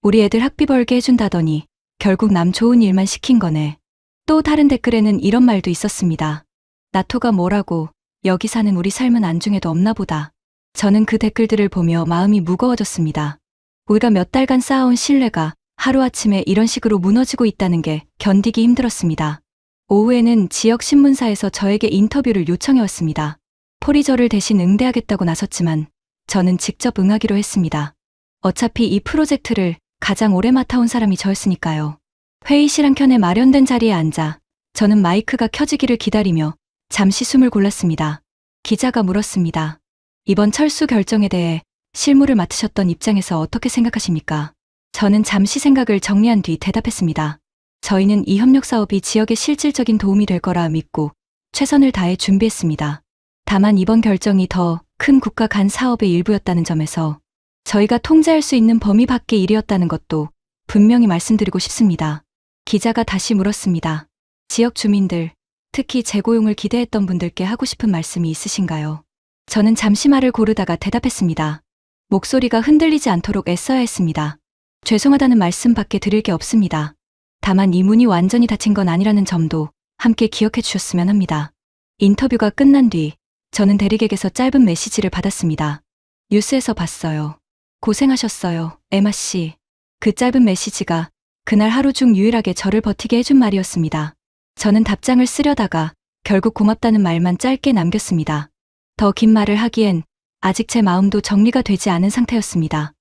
우리 애들 학비 벌게 해준다더니 결국 남 좋은 일만 시킨 거네. 또 다른 댓글에는 이런 말도 있었습니다. 나토가 뭐라고 여기 사는 우리 삶은 안중에도 없나 보다. 저는 그 댓글들을 보며 마음이 무거워졌습니다. 우리가 몇 달간 쌓아온 신뢰가 하루아침에 이런 식으로 무너지고 있다는 게 견디기 힘들었습니다. 오후에는 지역 신문사에서 저에게 인터뷰를 요청해왔습니다. 폴이 저를 대신 응대하겠다고 나섰지만 저는 직접 응하기로 했습니다. 어차피 이 프로젝트를 가장 오래 맡아온 사람이 저였으니까요. 회의실 한켠에 마련된 자리에 앉아 저는 마이크가 켜지기를 기다리며 잠시 숨을 골랐습니다. 기자가 물었습니다. 이번 철수 결정에 대해 실무를 맡으셨던 입장에서 어떻게 생각하십니까? 저는 잠시 생각을 정리한 뒤 대답했습니다. 저희는 이 협력 사업이 지역에 실질적인 도움이 될 거라 믿고 최선을 다해 준비했습니다. 다만 이번 결정이 더 큰 국가 간 사업의 일부였다는 점에서 저희가 통제할 수 있는 범위 밖의 일이었다는 것도 분명히 말씀드리고 싶습니다. 기자가 다시 물었습니다. 지역 주민들, 특히 재고용을 기대했던 분들께 하고 싶은 말씀이 있으신가요? 저는 잠시 말을 고르다가 대답했습니다. 목소리가 흔들리지 않도록 애써야 했습니다. 죄송하다는 말씀밖에 드릴 게 없습니다. 다만 이 문이 완전히 닫힌 건 아니라는 점도 함께 기억해 주셨으면 합니다. 인터뷰가 끝난 뒤 저는 대릭에게서 짧은 메시지를 받았습니다. 뉴스에서 봤어요. 고생하셨어요, 에마 씨. 그 짧은 메시지가 그날 하루 중 유일하게 저를 버티게 해준 말이었습니다. 저는 답장을 쓰려다가 결국 고맙다는 말만 짧게 남겼습니다. 더 긴 말을 하기엔 아직 제 마음도 정리가 되지 않은 상태였습니다.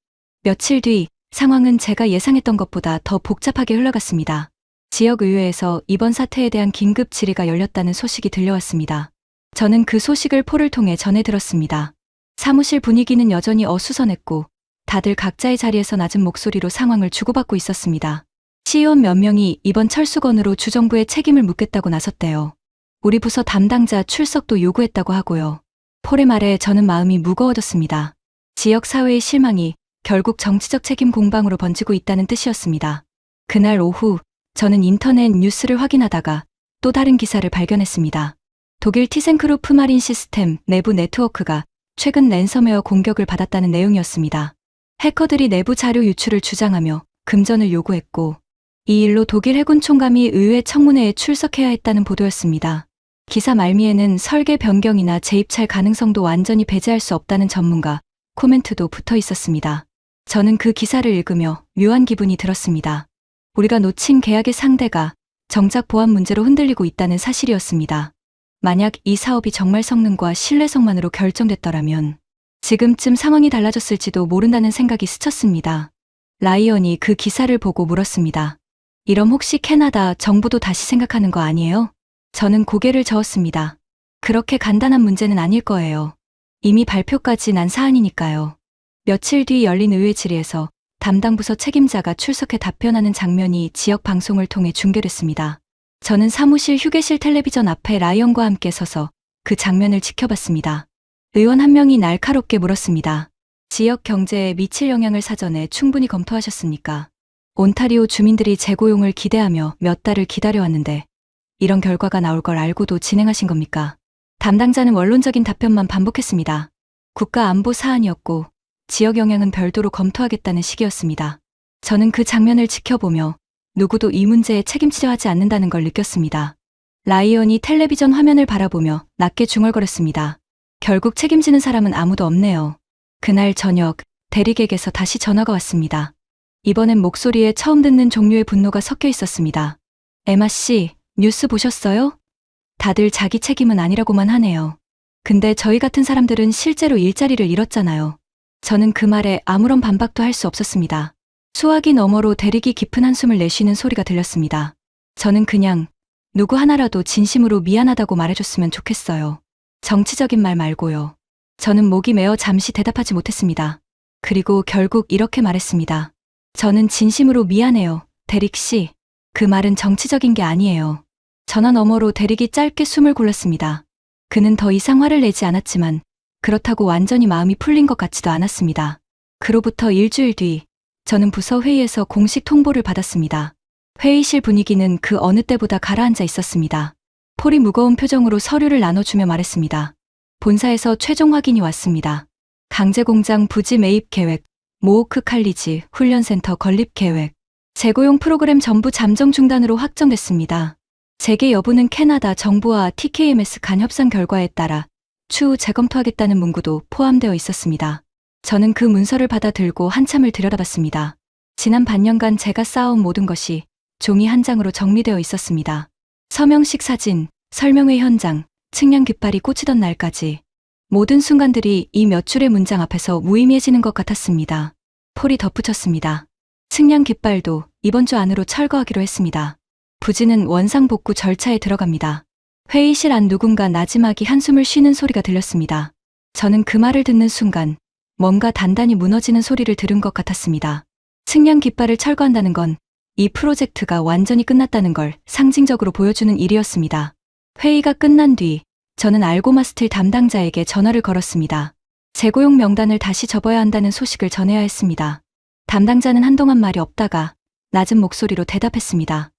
며칠 뒤 상황은 제가 예상했던 것보다 더 복잡하게 흘러갔습니다. 지역의회에서 이번 사태에 대한 긴급 질의가 열렸다는 소식이 들려왔습니다. 저는 그 소식을 폴을 통해 전해 들었습니다. 사무실 분위기는 여전히 어수선했고 다들 각자의 자리에서 낮은 목소리로 상황을 주고받고 있었습니다. 시의원 몇 명이 이번 철수건으로 주정부에 책임을 묻겠다고 나섰대요. 우리 부서 담당자 출석도 요구했다고 하고요. 폴의 말에 저는 마음이 무거워졌습니다. 지역 사회의 실망이 결국 정치적 책임 공방으로 번지고 있다는 뜻이었습니다. 그날 오후 저는 인터넷 뉴스를 확인하다가 또 다른 기사를 발견했습니다. 독일 티센크루프 마린 시스템 내부 네트워크가 최근 랜섬웨어 공격을 받았다는 내용이었습니다. 해커들이 내부 자료 유출을 주장하며 금전을 요구했고 이 일로 독일 해군 총감이 의회 청문회에 출석해야 했다는 보도였습니다. 기사 말미에는 설계 변경이나 재입찰 가능성도 완전히 배제할 수 없다는 전문가 코멘트도 붙어 있었습니다. 저는 그 기사를 읽으며 묘한 기분이 들었습니다. 우리가 놓친 계약의 상대가 정작 보안 문제로 흔들리고 있다는 사실이었습니다. 만약 이 사업이 정말 성능과 신뢰성만으로 결정됐더라면 지금쯤 상황이 달라졌을지도 모른다는 생각이 스쳤습니다. 라이언이 그 기사를 보고 물었습니다. 이럼 혹시 캐나다 정부도 다시 생각하는 거 아니에요? 저는 고개를 저었습니다. 그렇게 간단한 문제는 아닐 거예요. 이미 발표까지 난 사안이니까요. 며칠 뒤 열린 의회 질의에서 담당 부서 책임자가 출석해 답변하는 장면이 지역 방송을 통해 중계됐습니다. 저는 사무실 휴게실 텔레비전 앞에 라이언과 함께 서서 그 장면을 지켜봤습니다. 의원 한 명이 날카롭게 물었습니다. 지역 경제에 미칠 영향을 사전에 충분히 검토하셨습니까? 온타리오 주민들이 재고용을 기대하며 몇 달을 기다려왔는데 이런 결과가 나올 걸 알고도 진행하신 겁니까? 담당자는 원론적인 답변만 반복했습니다. 국가 안보 사안이었고 지역 영향은 별도로 검토하겠다는 식이었습니다. 저는 그 장면을 지켜보며 누구도 이 문제에 책임지려 하지 않는다는 걸 느꼈습니다. 라이언이 텔레비전 화면을 바라보며 낮게 중얼거렸습니다. 결국 책임지는 사람은 아무도 없네요. 그날 저녁 대리객에서 다시 전화가 왔습니다. 이번엔 목소리에 처음 듣는 종류의 분노가 섞여 있었습니다. 에마 씨, 뉴스 보셨어요? 다들 자기 책임은 아니라고만 하네요. 근데 저희 같은 사람들은 실제로 일자리를 잃었잖아요. 저는 그 말에 아무런 반박도 할 수 없었습니다. 수화기 너머로 대리기 깊은 한숨을 내쉬는 소리가 들렸습니다. 저는 그냥 누구 하나라도 진심으로 미안하다고 말해줬으면 좋겠어요. 정치적인 말 말고요. 저는 목이 메어 잠시 대답하지 못했습니다. 그리고 결국 이렇게 말했습니다. 저는 진심으로 미안해요, 대릭 씨. 그 말은 정치적인 게 아니에요. 전화 너머로 대릭이 짧게 숨을 골랐습니다. 그는 더 이상 화를 내지 않았지만 그렇다고 완전히 마음이 풀린 것 같지도 않았습니다. 그로부터 일주일 뒤 저는 부서 회의에서 공식 통보를 받았습니다. 회의실 분위기는 그 어느 때보다 가라앉아 있었습니다. 폴이 무거운 표정으로 서류를 나눠주며 말했습니다. 본사에서 최종 확인이 왔습니다. 강제공장 부지 매입 계획, 모호크 칼리지 훈련센터 건립 계획, 재고용 프로그램 전부 잠정 중단으로 확정됐습니다. 재개 여부는 캐나다 정부와 TKMS 간 협상 결과에 따라 추후 재검토하겠다는 문구도 포함되어 있었습니다. 저는 그 문서를 받아 들고 한참을 들여다봤습니다. 지난 반년간 제가 쌓아온 모든 것이 종이 한 장으로 정리되어 있었습니다. 서명식 사진, 설명회 현장, 측량 깃발이 꽂히던 날까지 모든 순간들이 이 몇 줄의 문장 앞에서 무의미해지는 것 같았습니다. 폴이 덧붙였습니다. 측량 깃발도 이번 주 안으로 철거하기로 했습니다. 부지는 원상복구 절차에 들어갑니다. 회의실 안 누군가 나지막이 한숨을 쉬는 소리가 들렸습니다. 저는 그 말을 듣는 순간 뭔가 단단히 무너지는 소리를 들은 것 같았습니다. 측량 깃발을 철거한다는 건 이 프로젝트가 완전히 끝났다는 걸 상징적으로 보여주는 일이었습니다. 회의가 끝난 뒤 저는 알고마스틸 담당자에게 전화를 걸었습니다. 재고용 명단을 다시 접어야 한다는 소식을 전해야 했습니다. 담당자는 한동안 말이 없다가 낮은 목소리로 대답했습니다.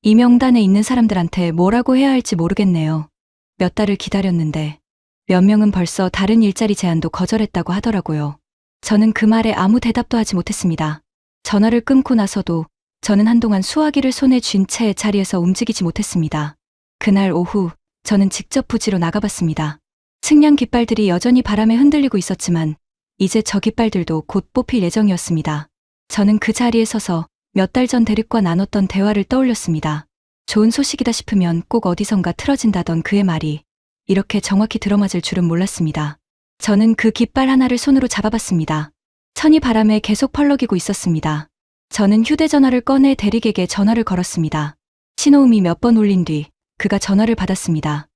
이 명단에 있는 사람들한테 뭐라고 해야 할지 모르겠네요. 몇 달을 기다렸는데 몇 명은 벌써 다른 일자리 제안도 거절했다고 하더라고요. 저는 그 말에 아무 대답도 하지 못했습니다. 전화를 끊고 나서도 저는 한동안 수화기를 손에 쥔 채 자리에서 움직이지 못했습니다. 그날 오후 저는 직접 부지로 나가봤습니다. 측량 깃발들이 여전히 바람에 흔들리고 있었지만 이제 저 깃발들도 곧 뽑힐 예정이었습니다. 저는 그 자리에 서서 몇 달 전 대립과 나눴던 대화를 떠올렸습니다. 좋은 소식이다 싶으면 꼭 어디선가 틀어진다던 그의 말이 이렇게 정확히 들어맞을 줄은 몰랐습니다. 저는 그 깃발 하나를 손으로 잡아봤습니다. 천이 바람에 계속 펄럭이고 있었습니다. 저는 휴대전화를 꺼내 대릭에게 전화를 걸었습니다. 신호음이 몇 번 울린 뒤 그가 전화를 받았습니다.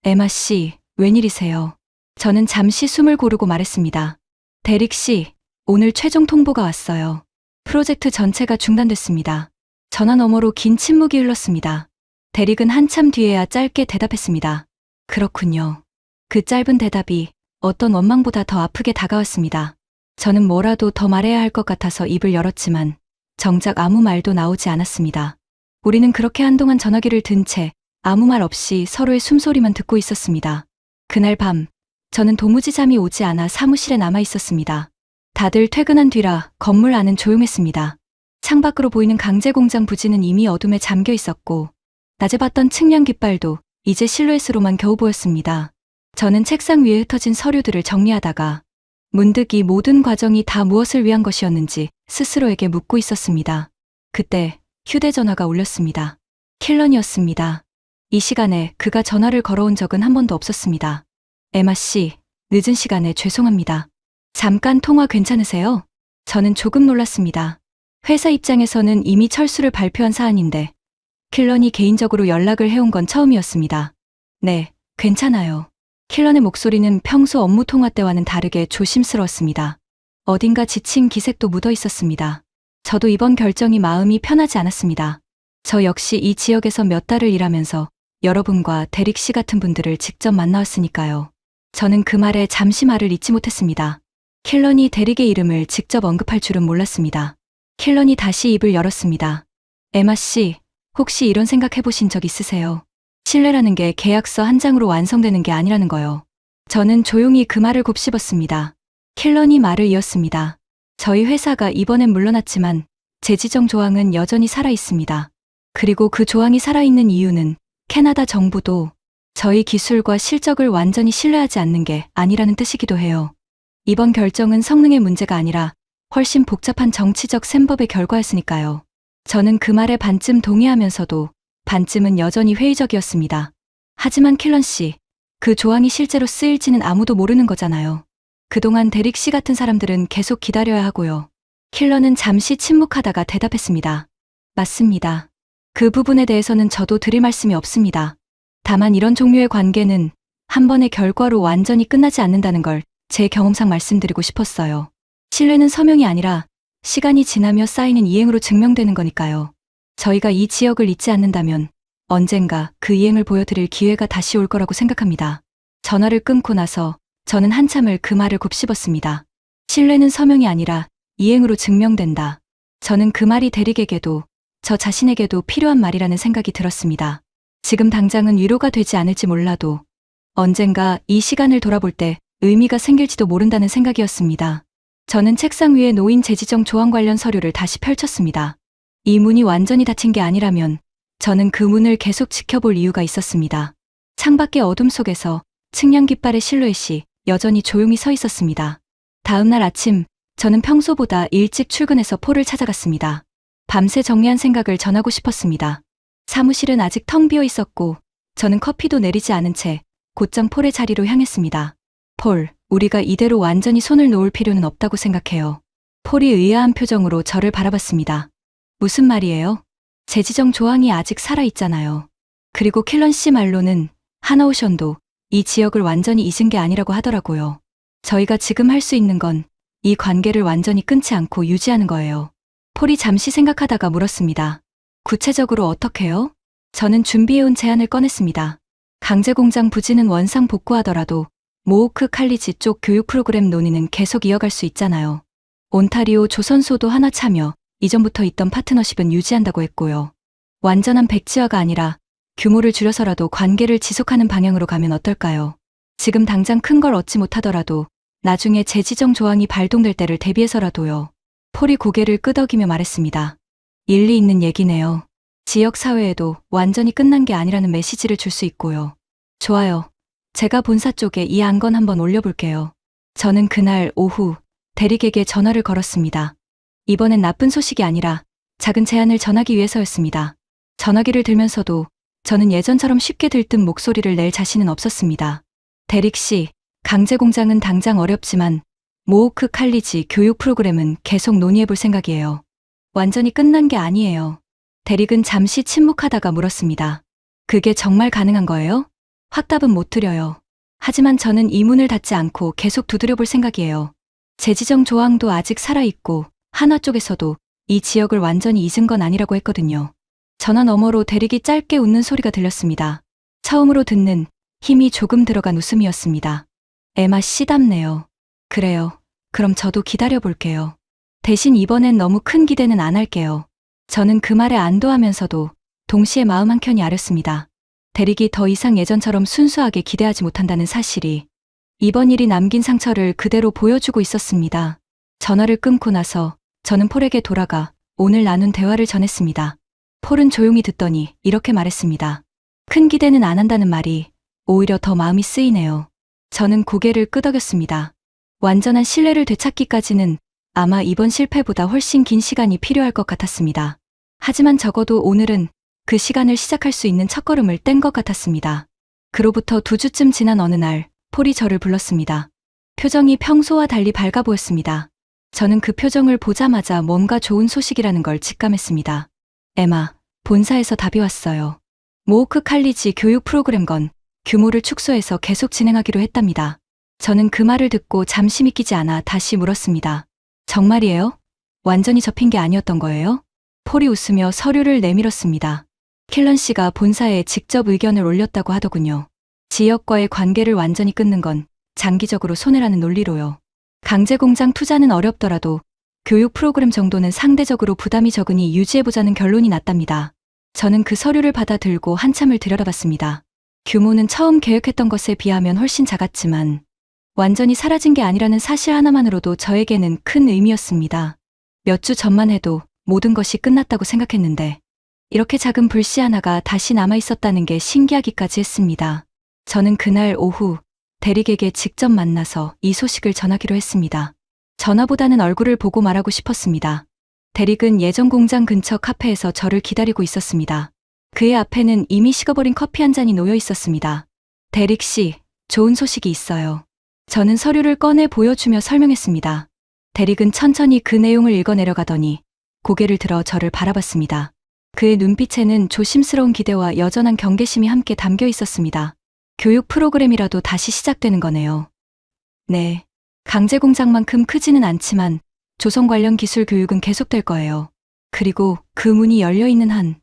에마 씨, 웬일이세요? 저는 잠시 숨을 고르고 말했습니다. 대릭 씨, 오늘 최종 통보가 왔어요. 프로젝트 전체가 중단됐습니다. 전화 너머로 긴 침묵이 흘렀습니다. 대릭은 한참 뒤에야 짧게 대답했습니다. 그렇군요. 그 짧은 대답이 어떤 원망보다 더 아프게 다가왔습니다. 저는 뭐라도 더 말해야 할 것 같아서 입을 열었지만 정작 아무 말도 나오지 않았습니다. 우리는 그렇게 한동안 전화기를 든 채 아무 말 없이 서로의 숨소리만 듣고 있었습니다. 그날 밤 저는 도무지 잠이 오지 않아 사무실에 남아 있었습니다. 다들 퇴근한 뒤라 건물 안은 조용했습니다. 창밖으로 보이는 강제공장 부지는 이미 어둠에 잠겨 있었고 낮에 봤던 측량 깃발도 이제 실루엣으로만 겨우 보였습니다. 저는 책상 위에 흩어진 서류들을 정리하다가 문득 이 모든 과정이 다 무엇을 위한 것이었는지 스스로에게 묻고 있었습니다. 그때 휴대전화가 울렸습니다. 킬런이었습니다. 이 시간에 그가 전화를 걸어온 적은 한 번도 없었습니다. 에마 씨, 늦은 시간에 죄송합니다. 잠깐 통화 괜찮으세요? 저는 조금 놀랐습니다. 회사 입장에서는 이미 철수를 발표한 사안인데 킬런이 개인적으로 연락을 해온 건 처음이었습니다. 네, 괜찮아요. 킬런의 목소리는 평소 업무 통화 때와는 다르게 조심스러웠습니다. 어딘가 지친 기색도 묻어 있었습니다. 저도 이번 결정이 마음이 편하지 않았습니다. 저 역시 이 지역에서 몇 달을 일하면서 여러분과 데릭 씨 같은 분들을 직접 만나왔으니까요. 저는 그 말에 잠시 말을 잇지 못했습니다. 킬런이 데릭의 이름을 직접 언급할 줄은 몰랐습니다. 킬런이 다시 입을 열었습니다. 에마 씨, 혹시 이런 생각 해보신 적 있으세요? 신뢰라는 게 계약서 한 장으로 완성되는 게 아니라는 거요. 저는 조용히 그 말을 곱씹었습니다. 킬런이 말을 이었습니다. 저희 회사가 이번엔 물러났지만 재지정 조항은 여전히 살아있습니다. 그리고 그 조항이 살아있는 이유는 캐나다 정부도 저희 기술과 실적을 완전히 신뢰하지 않는 게 아니라는 뜻이기도 해요. 이번 결정은 성능의 문제가 아니라 훨씬 복잡한 정치적 셈법의 결과였으니까요. 저는 그 말에 반쯤 동의하면서도 반쯤은 여전히 회의적이었습니다. 하지만 킬런 씨, 그 조항이 실제로 쓰일지는 아무도 모르는 거잖아요. 그동안 데릭 씨 같은 사람들은 계속 기다려야 하고요. 킬런은 잠시 침묵하다가 대답했습니다. 맞습니다. 그 부분에 대해서는 저도 드릴 말씀이 없습니다. 다만 이런 종류의 관계는 한 번의 결과로 완전히 끝나지 않는다는 걸 제 경험상 말씀드리고 싶었어요. 신뢰는 서명이 아니라 시간이 지나며 쌓이는 이행으로 증명되는 거니까요. 저희가 이 지역을 잊지 않는다면 언젠가 그 이행을 보여드릴 기회가 다시 올 거라고 생각합니다. 전화를 끊고 나서 저는 한참을 그 말을 곱씹었습니다. 신뢰는 서명이 아니라 이행으로 증명된다. 저는 그 말이 데릭에게도 저 자신에게도 필요한 말이라는 생각이 들었습니다. 지금 당장은 위로가 되지 않을지 몰라도 언젠가 이 시간을 돌아볼 때 의미가 생길지도 모른다는 생각이었습니다. 저는 책상 위에 놓인 재지정 조항 관련 서류를 다시 펼쳤습니다. 이 문이 완전히 닫힌 게 아니라면 저는 그 문을 계속 지켜볼 이유가 있었습니다. 창밖의 어둠 속에서 측량 깃발의 실루엣이 여전히 조용히 서 있었습니다. 다음 날 아침, 저는 평소보다 일찍 출근해서 폴을 찾아갔습니다. 밤새 정리한 생각을 전하고 싶었습니다. 사무실은 아직 텅 비어 있었고 저는 커피도 내리지 않은 채 곧장 폴의 자리로 향했습니다. 폴, 우리가 이대로 완전히 손을 놓을 필요는 없다고 생각해요. 폴이 의아한 표정으로 저를 바라봤습니다. 무슨 말이에요? 재지정 조항이 아직 살아있잖아요. 그리고 킬런 씨 말로는 하나오션도 이 지역을 완전히 잊은 게 아니라고 하더라고요. 저희가 지금 할 수 있는 건 이 관계를 완전히 끊지 않고 유지하는 거예요. 폴이 잠시 생각하다가 물었습니다. 구체적으로 어떻게요? 저는 준비해온 제안을 꺼냈습니다. 강제공장 부지는 원상 복구하더라도 모호크 칼리지 쪽 교육 프로그램 논의는 계속 이어갈 수 있잖아요. 온타리오 조선소도 하나 참여, 이전부터 있던 파트너십은 유지한다고 했고요. 완전한 백지화가 아니라 규모를 줄여서라도 관계를 지속하는 방향으로 가면 어떨까요? 지금 당장 큰 걸 얻지 못하더라도 나중에 재지정 조항이 발동될 때를 대비해서라도요. 폴이 고개를 끄덕이며 말했습니다. 일리 있는 얘기네요. 지역 사회에도 완전히 끝난 게 아니라는 메시지를 줄 수 있고요. 좋아요. 제가 본사 쪽에 이 안건 한번 올려볼게요. 저는 그날 오후 데릭에게 전화를 걸었습니다. 이번엔 나쁜 소식이 아니라 작은 제안을 전하기 위해서였습니다. 전화기를 들면서도 저는 예전처럼 쉽게 들뜬 목소리를 낼 자신은 없었습니다. 데릭 씨, 강제공장은 당장 어렵지만 모호크 칼리지 교육 프로그램은 계속 논의해볼 생각이에요. 완전히 끝난 게 아니에요. 데릭은 잠시 침묵하다가 물었습니다. 그게 정말 가능한 거예요? 확답은 못 드려요. 하지만 저는 이 문을 닫지 않고 계속 두드려볼 생각이에요. 재지정 조항도 아직 살아있고 한화 쪽에서도 이 지역을 완전히 잊은 건 아니라고 했거든요. 전화 너머로 데릭이 짧게 웃는 소리가 들렸습니다. 처음으로 듣는 힘이 조금 들어간 웃음이었습니다. 에마 씨답네요. 그래요. 그럼 저도 기다려볼게요. 대신 이번엔 너무 큰 기대는 안 할게요. 저는 그 말에 안도하면서도 동시에 마음 한켠이 아렸습니다. 데릭이 더 이상 예전처럼 순수하게 기대하지 못한다는 사실이 이번 일이 남긴 상처를 그대로 보여주고 있었습니다. 전화를 끊고 나서 저는 폴에게 돌아가 오늘 나눈 대화를 전했습니다. 폴은 조용히 듣더니 이렇게 말했습니다. 큰 기대는 안 한다는 말이 오히려 더 마음이 쓰이네요. 저는 고개를 끄덕였습니다. 완전한 신뢰를 되찾기까지는 아마 이번 실패보다 훨씬 긴 시간이 필요할 것 같았습니다. 하지만 적어도 오늘은 그 시간을 시작할 수 있는 첫걸음을 뗀 것 같았습니다. 그로부터 2주쯤 지난 어느 날 폴이 저를 불렀습니다. 표정이 평소와 달리 밝아 보였습니다. 저는 그 표정을 보자마자 뭔가 좋은 소식이라는 걸 직감했습니다. 에마, 본사에서 답이 왔어요. 모호크 칼리지 교육 프로그램 건 규모를 축소해서 계속 진행하기로 했답니다. 저는 그 말을 듣고 잠시 믿기지 않아 다시 물었습니다. 정말이에요? 완전히 접힌 게 아니었던 거예요? 폴이 웃으며 서류를 내밀었습니다. 킬런 씨가 본사에 직접 의견을 올렸다고 하더군요. 지역과의 관계를 완전히 끊는 건 장기적으로 손해라는 논리로요. 강제공장 투자는 어렵더라도 교육 프로그램 정도는 상대적으로 부담이 적으니 유지해보자는 결론이 났답니다. 저는 그 서류를 받아 들고 한참을 들여다봤습니다. 규모는 처음 계획했던 것에 비하면 훨씬 작았지만 완전히 사라진 게 아니라는 사실 하나만으로도 저에게는 큰 의미였습니다. 몇 주 전만 해도 모든 것이 끝났다고 생각했는데 이렇게 작은 불씨 하나가 다시 남아있었다는 게 신기하기까지 했습니다. 저는 그날 오후 대릭에게 직접 만나서 이 소식을 전하기로 했습니다. 전화보다는 얼굴을 보고 말하고 싶었습니다. 대릭은 예전 공장 근처 카페에서 저를 기다리고 있었습니다. 그의 앞에는 이미 식어버린 커피 한 잔이 놓여 있었습니다. 대릭 씨, 좋은 소식이 있어요. 저는 서류를 꺼내 보여주며 설명했습니다. 대릭은 천천히 그 내용을 읽어내려가더니 고개를 들어 저를 바라봤습니다. 그의 눈빛에는 조심스러운 기대와 여전한 경계심이 함께 담겨 있었습니다. 교육 프로그램이라도 다시 시작되는 거네요. 네. 강제공장만큼 크지는 않지만 조선 관련 기술 교육은 계속될 거예요. 그리고 그 문이 열려있는 한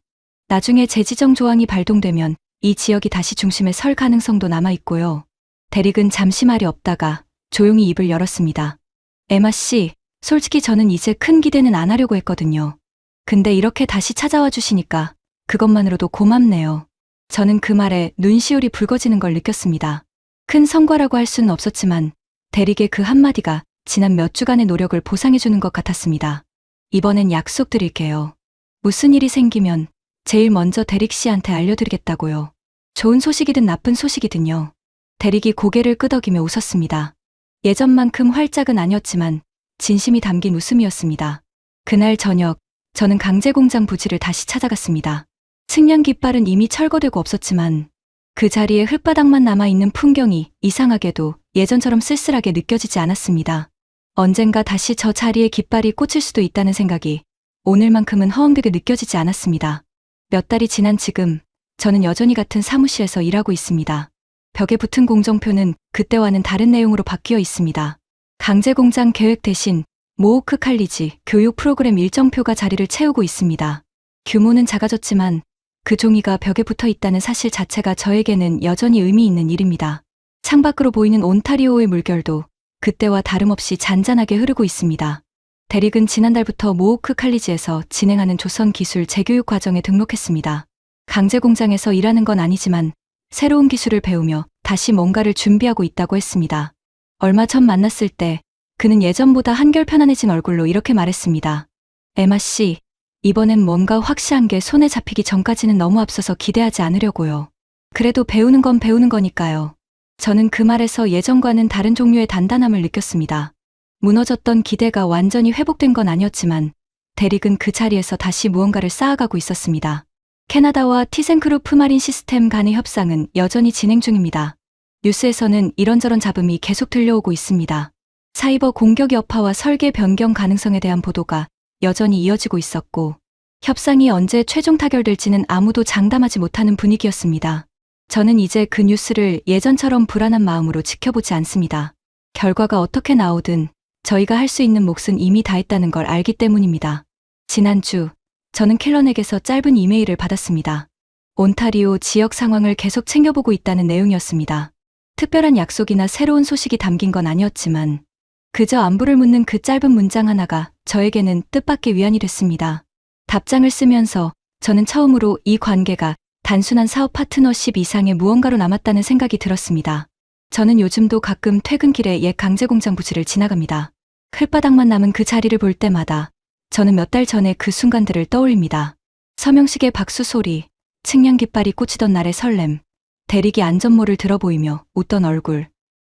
나중에 재지정 조항이 발동되면 이 지역이 다시 중심에 설 가능성도 남아있고요. 대릭은 잠시 말이 없다가 조용히 입을 열었습니다. 에마 씨, 솔직히 저는 이제 큰 기대는 안 하려고 했거든요. 근데 이렇게 다시 찾아와 주시니까 그것만으로도 고맙네요. 저는 그 말에 눈시울이 붉어지는 걸 느꼈습니다. 큰 성과라고 할 수는 없었지만 대릭의 그 한마디가 지난 몇 주간의 노력을 보상해주는 것 같았습니다. 이번엔 약속드릴게요. 무슨 일이 생기면 제일 먼저 대릭 씨한테 알려드리겠다고요. 좋은 소식이든 나쁜 소식이든요. 대릭이 고개를 끄덕이며 웃었습니다. 예전만큼 활짝은 아니었지만 진심이 담긴 웃음이었습니다. 그날 저녁 저는 강제공장 부지를 다시 찾아갔습니다. 측량 깃발은 이미 철거되고 없었지만 그 자리에 흙바닥만 남아있는 풍경이 이상하게도 예전처럼 쓸쓸하게 느껴지지 않았습니다. 언젠가 다시 저 자리에 깃발이 꽂힐 수도 있다는 생각이 오늘만큼은 허황되게 느껴지지 않았습니다. 몇 달이 지난 지금 저는 여전히 같은 사무실에서 일하고 있습니다. 벽에 붙은 공정표는 그때와는 다른 내용으로 바뀌어 있습니다. 강제공장 계획 대신 모호크 칼리지 교육 프로그램 일정표가 자리를 채우고 있습니다. 규모는 작아졌지만 그 종이가 벽에 붙어 있다는 사실 자체가 저에게는 여전히 의미 있는 일입니다. 창밖으로 보이는 온타리오의 물결도 그때와 다름없이 잔잔하게 흐르고 있습니다. 대릭은 지난달부터 모호크 칼리지에서 진행하는 조선 기술 재교육 과정에 등록했습니다. 강제공장에서 일하는 건 아니지만 새로운 기술을 배우며 다시 뭔가를 준비하고 있다고 했습니다. 얼마 전 만났을 때 그는 예전보다 한결 편안해진 얼굴로 이렇게 말했습니다. 에마 씨, 이번엔 뭔가 확실한 게 손에 잡히기 전까지는 너무 앞서서 기대하지 않으려고요. 그래도 배우는 건 배우는 거니까요. 저는 그 말에서 예전과는 다른 종류의 단단함을 느꼈습니다. 무너졌던 기대가 완전히 회복된 건 아니었지만 대릭은 그 자리에서 다시 무언가를 쌓아가고 있었습니다. 캐나다와 티센크루프 마린 시스템 간의 협상은 여전히 진행 중입니다. 뉴스에서는 이런저런 잡음이 계속 들려오고 있습니다. 사이버 공격 여파와 설계 변경 가능성에 대한 보도가 여전히 이어지고 있었고 협상이 언제 최종 타결될지는 아무도 장담하지 못하는 분위기였습니다. 저는 이제 그 뉴스를 예전처럼 불안한 마음으로 지켜보지 않습니다. 결과가 어떻게 나오든 저희가 할 수 있는 몫은 이미 다했다는 걸 알기 때문입니다. 지난주 저는 킬런에게서 짧은 이메일을 받았습니다. 온타리오 지역 상황을 계속 챙겨보고 있다는 내용이었습니다. 특별한 약속이나 새로운 소식이 담긴 건 아니었지만 그저 안부를 묻는 그 짧은 문장 하나가 저에게는 뜻밖의 위안이 됐습니다. 답장을 쓰면서 저는 처음으로 이 관계가 단순한 사업 파트너십 이상의 무언가로 남았다는 생각이 들었습니다. 저는 요즘도 가끔 퇴근길에 옛 강제공장 부지를 지나갑니다. 흙바닥만 남은 그 자리를 볼 때마다 저는 몇 달 전의 그 순간들을 떠올립니다. 서명식의 박수 소리, 측량 깃발이 꽂히던 날의 설렘, 대릭이 안전모를 들어 보이며 웃던 얼굴,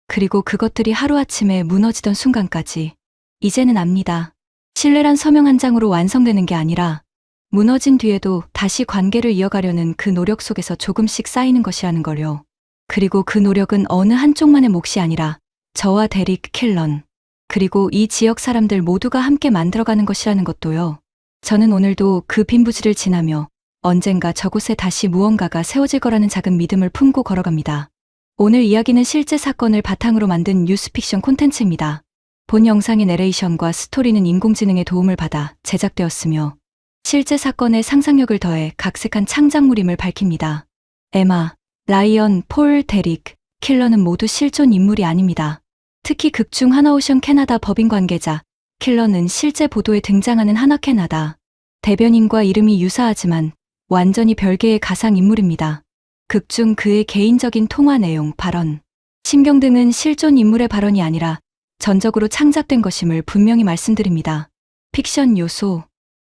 그리고 그것들이 하루아침에 무너지던 순간까지. 이제는 압니다. 신뢰란 서명 한 장으로 완성되는 게 아니라 무너진 뒤에도 다시 관계를 이어가려는 그 노력 속에서 조금씩 쌓이는 것이라는 걸요. 그리고 그 노력은 어느 한쪽만의 몫이 아니라 저와 대릭, 킬런, 그리고 이 지역 사람들 모두가 함께 만들어가는 것이라는 것도요. 저는 오늘도 그 빈 부지를 지나며 언젠가 저곳에 다시 무언가가 세워질 거라는 작은 믿음을 품고 걸어갑니다. 오늘 이야기는 실제 사건을 바탕으로 만든 뉴스픽션 콘텐츠입니다. 본 영상의 내레이션과 스토리는 인공지능의 도움을 받아 제작되었으며 실제 사건에 상상력을 더해 각색한 창작물임을 밝힙니다. 에마, 라이언, 폴, 데릭, 킬러는 모두 실존 인물이 아닙니다. 특히 극중 하나오션 캐나다 법인 관계자, 킬러는 실제 보도에 등장하는 하나 캐나다 대변인과 이름이 유사하지만 완전히 별개의 가상인물입니다. 극중 그의 개인적인 통화 내용, 발언, 심경 등은 실존 인물의 발언이 아니라 전적으로 창작된 것임을 분명히 말씀드립니다. 픽션 요소,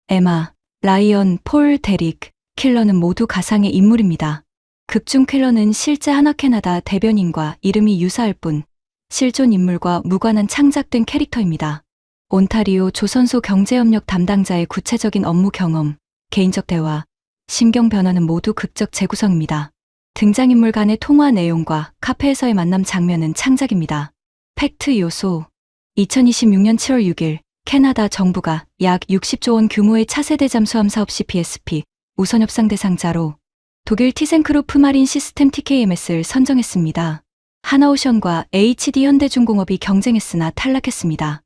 에마, 라이언, 폴, 데릭, 킬러는 모두 가상의 인물입니다. 극중 킬러는 실제 하나 캐나다 대변인과 이름이 유사할 뿐 실존 인물과 무관한 창작된 캐릭터입니다. 온타리오 조선소 경제협력 담당자의 구체적인 업무 경험, 개인적 대화, 심경 변화는 모두 극적 재구성입니다. 등장인물 간의 통화 내용과 카페에서의 만남 장면은 창작입니다. 팩트 요소, 2026년 7월 6일 캐나다 정부가 약 60조 원 규모의 차세대 잠수함 사업 CPSP 우선 협상 대상자로 독일 티센크로프 마린 시스템 TKMS를 선정했습니다. 하나오션과 HD 현대중공업이 경쟁했으나 탈락했습니다.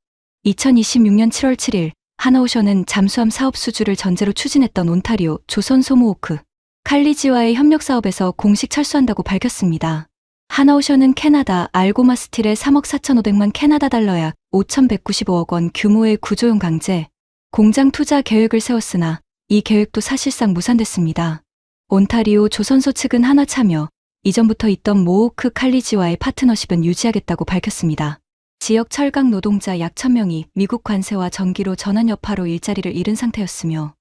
2026년 7월 7일 하나오션은 잠수함 사업 수주를 전제로 추진했던 온타리오 조선소 모호크 칼리지와의 협력 사업에서 공식 철수한다고 밝혔습니다. 하나오션은 캐나다 알고마 스틸의 3억 4,500만 캐나다 달러 약 5,195억 원 규모의 구조용 강제 공장 투자 계획을 세웠으나 이 계획도 사실상 무산됐습니다. 온타리오 조선소 측은 하나 참여, 이전부터 있던 모호크 칼리지와의 파트너십은 유지하겠다고 밝혔습니다. 지역 철강 노동자 약 1,000명이 미국 관세와 전기로 전환 여파로 일자리를 잃은 상태였으며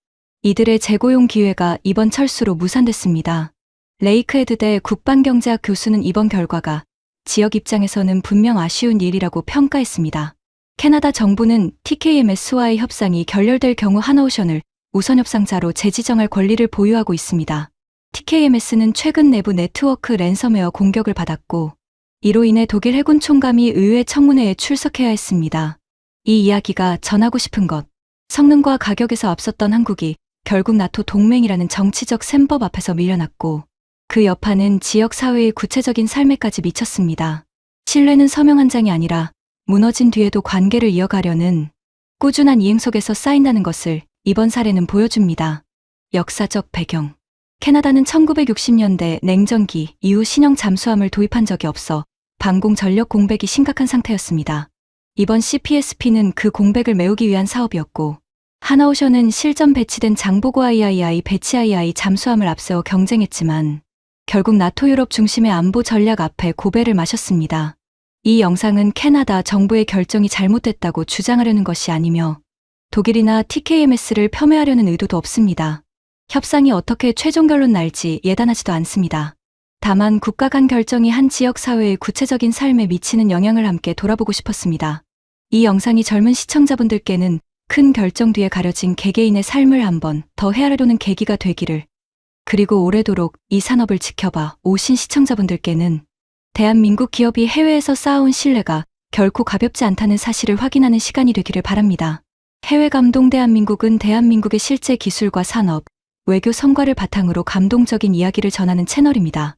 이들의 재고용 기회가 이번 철수로 무산됐습니다. 레이크헤드대 국방경제학 교수는 이번 결과가 지역 입장에서는 분명 아쉬운 일이라고 평가했습니다. 캐나다 정부는 TKMS와의 협상이 결렬될 경우 하나오션을 우선 협상자로 재지정할 권리를 보유하고 있습니다. TKMS는 최근 내부 네트워크 랜섬웨어 공격을 받았고 이로 인해 독일 해군 총감이 의회 청문회에 출석해야 했습니다. 이 이야기가 전하고 싶은 것, 성능과 가격에서 앞섰던 한국이 결국 나토 동맹이라는 정치적 셈법 앞에서 밀려났고 그 여파는 지역 사회의 구체적인 삶에까지 미쳤습니다. 신뢰는 서명 한 장이 아니라 무너진 뒤에도 관계를 이어가려는 꾸준한 이행 속에서 쌓인다는 것을 이번 사례는 보여줍니다. 역사적 배경, 캐나다는 1960년대 냉전기 이후 신형 잠수함을 도입한 적이 없어 방공 전력 공백이 심각한 상태였습니다. 이번 CPSP는 그 공백을 메우기 위한 사업이었고 하나오션은 실전 배치된 장보고 III 배치 II 잠수함을 앞세워 경쟁했지만 결국 나토 유럽 중심의 안보 전략 앞에 고배를 마셨습니다. 이 영상은 캐나다 정부의 결정이 잘못됐다고 주장하려는 것이 아니며 독일이나 TKMS를 폄훼하려는 의도도 없습니다. 협상이 어떻게 최종 결론 날지 예단하지도 않습니다. 다만 국가 간 결정이 한 지역 사회의 구체적인 삶에 미치는 영향을 함께 돌아보고 싶었습니다. 이 영상이 젊은 시청자분들께는 큰 결정 뒤에 가려진 개개인의 삶을 한번 더 헤아려보는 계기가 되기를, 그리고 오래도록 이 산업을 지켜봐 오신 시청자분들께는 대한민국 기업이 해외에서 쌓아온 신뢰가 결코 가볍지 않다는 사실을 확인하는 시간이 되기를 바랍니다. 해외 감동 대한민국은 대한민국의 실제 기술과 산업, 외교 성과를 바탕으로 감동적인 이야기를 전하는 채널입니다.